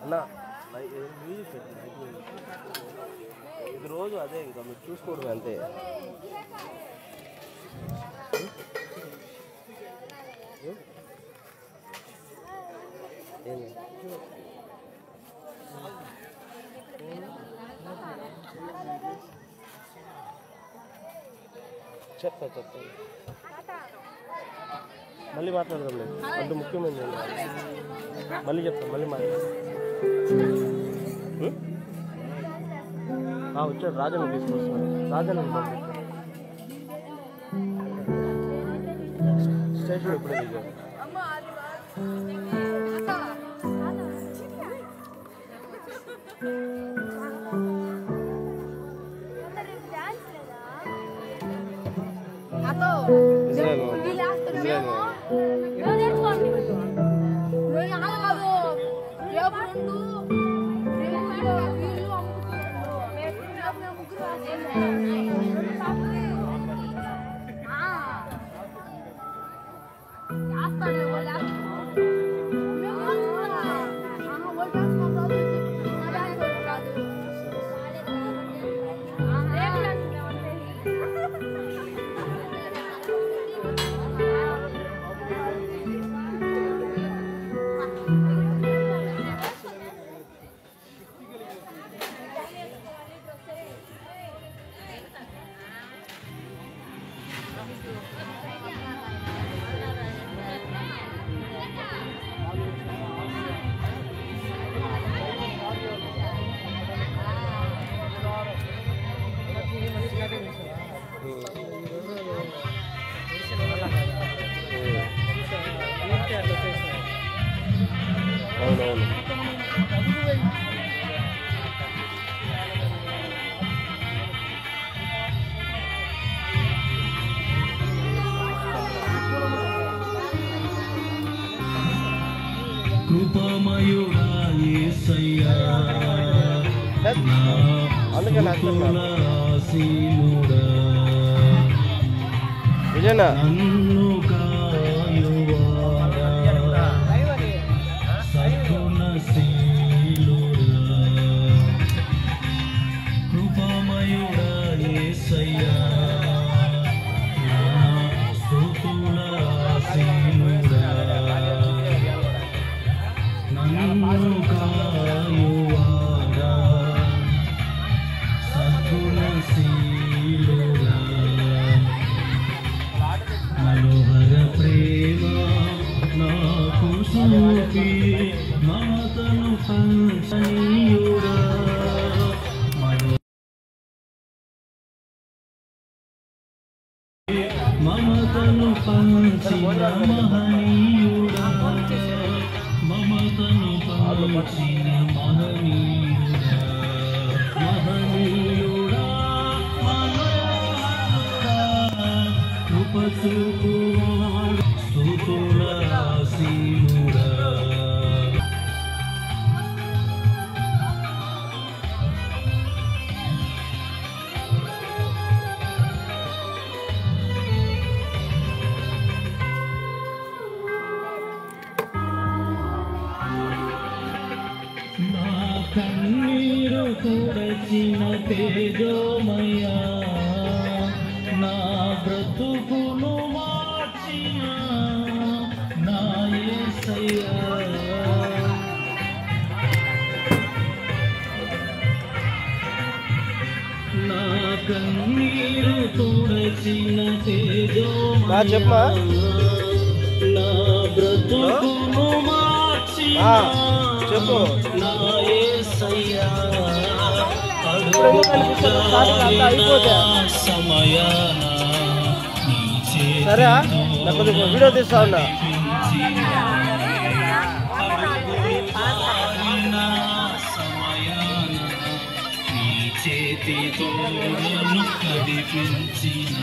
అన్నా మ్యూజిక్ ఇది రోజు అదే, ఇంకా మీరు చూసుకోవడం అంతే. చెప్తా మళ్ళీ మాట్లాడదాం లేదు అంత ముఖ్యమైనది. మళ్ళీ చెప్తాం, మళ్ళీ మాట్లాడదాం. వచ్చాడు రాజన్న తీసుకొస్తున్నాడు. రాజన్న స్టేషన్ ఎప్పుడే దిగాడు. అవునవును. కృపమయుడా యేసయ్యా అందుకని విజయనా నన్ను కాయువాడా సద్గుణశీలుడా కృపమయుడా యేసయ్యా స్తుతులాశీలుడా నన్ను కాయువాడా సద్గుణశీలుడా మనోహర ప్రేమ నాకు చూపి మమతను పంచనీయుడా మమతను పంచిన మహనీయుడా మమతను పంచిన మహనీయుడా మహనీయుడా మనోహరుడా కృపచూపువాడు స్తుతులాశీలుడా నా కన్నీరు తుడచిన తేజోమయ్యా నా బ్రతుకును మార్చిన నా యేసయ్యా నా కన్నీరు తుడచిన తేజోమయ్యా నా బ్రతుకును మార్చిన చెప్పు నా యేసయ్యా సమయాన సరే లేకపోతే వీడియో తీస్తా ఉన్నా చేతితో కదిపించిన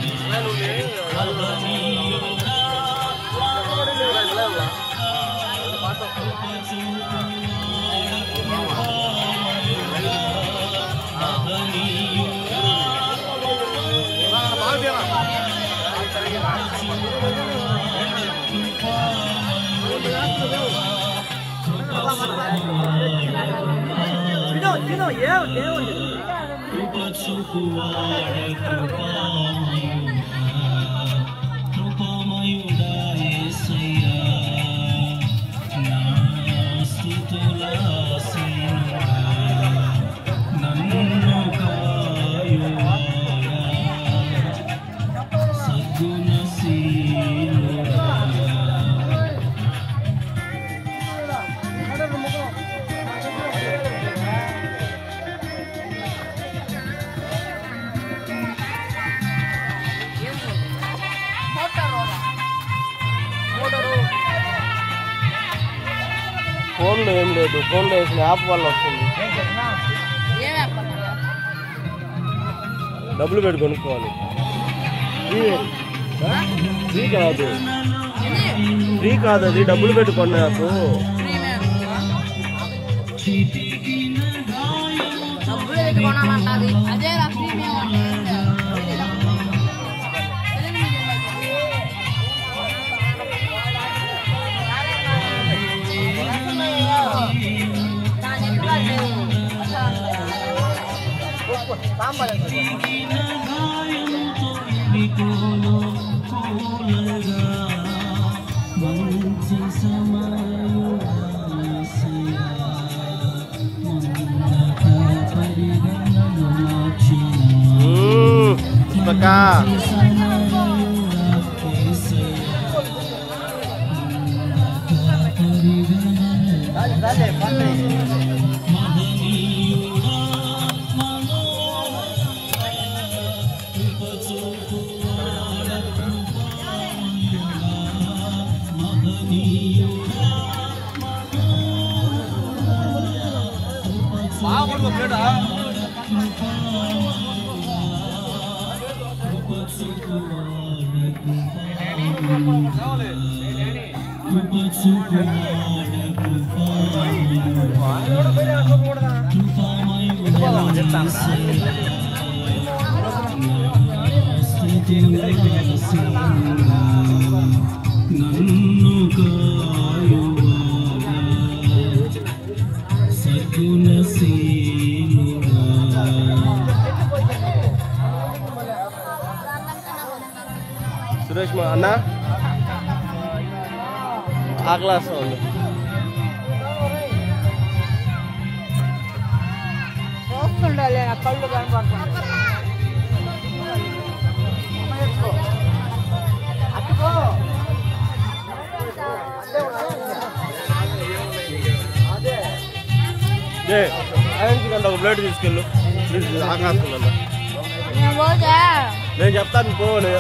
కృపామయుడా యేసయ్యా నా స్తుతులాసీనుడా నన్ను కాయువాడా సద్గుణశీలుడా ఫోన్లో ఏం లేదు, ఫోన్లో వేసిన యాప్ వల్ల వస్తుంది. డబ్బులు పెట్టి కొనుక్కోవాలి. ఫ్రీ కాదు, ఫ్రీ కాదు, అది డబ్బులు పెట్టి కొన్న యాప్. నన్ను కాయువాడా సద్గుణశీలుడా సురేష్ మా అన్న ఆ క్లాస్ వాళ్ళు చూస్తుండాలి, నా కళ్ళు కనపడుతుంది. ఒక ప్లేట్ తీసుకెళ్ళు. ఆకాశం నేను చెప్తాను పోను.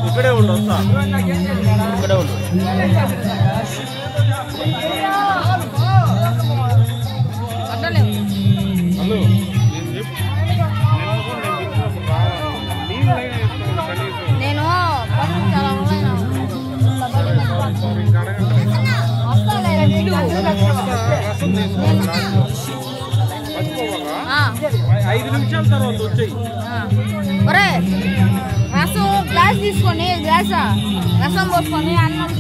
ఇక్కడే ఉండు, వస్తా. ఇక్కడే ఉండు. నేను 5 నిమిషాల తర్వాత వచ్చాయి. ఒరే రసం గ్లాస్ తీసుకొని గ్లాసా రసం పోసుకొని అన్నం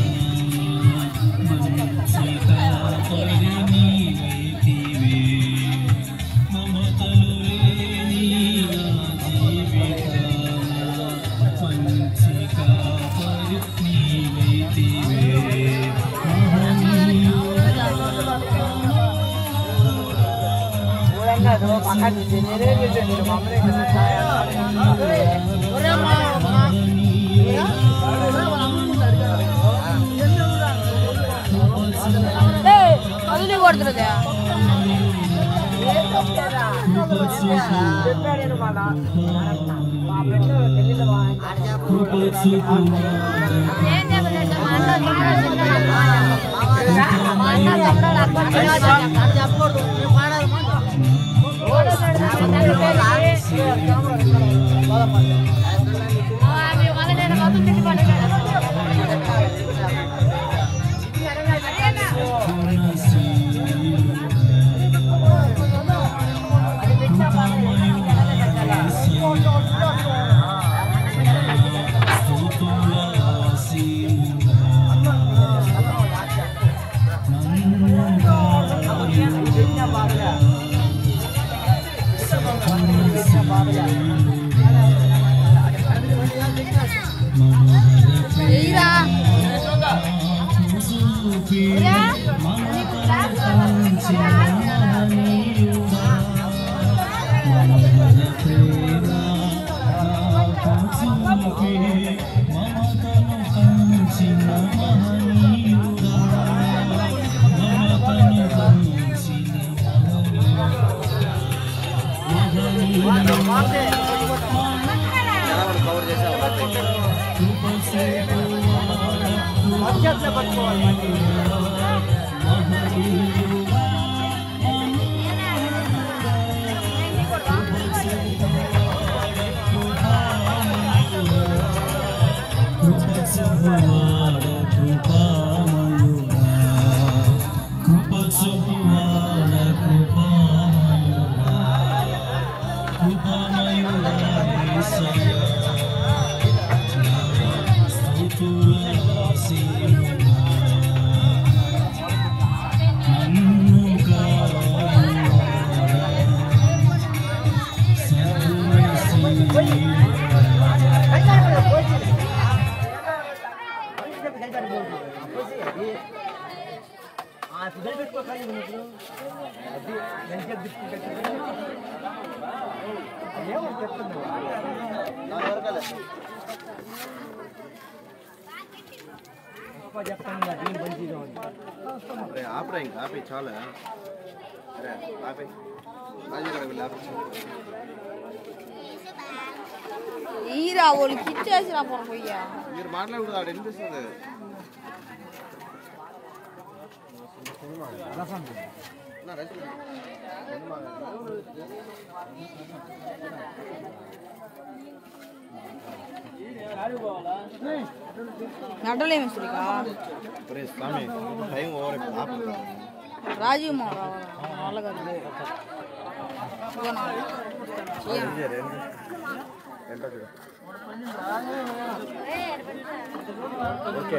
అది కొడుతుందా ఆపరా ఇంకా ఆపే చాలా అరే ఆపే ఈరా వాళ్ళకి ఇచ్చేసిరా పొరపోయ్యా మీరు మాట్లాడకూడదు ఆడ వినిపిస్తుంది నడలేమి శ్రీకా స్వామి టైం ఓవర్ ఆపుతా రాజీవ్ మోహన్ వాళ్ళ ఓకే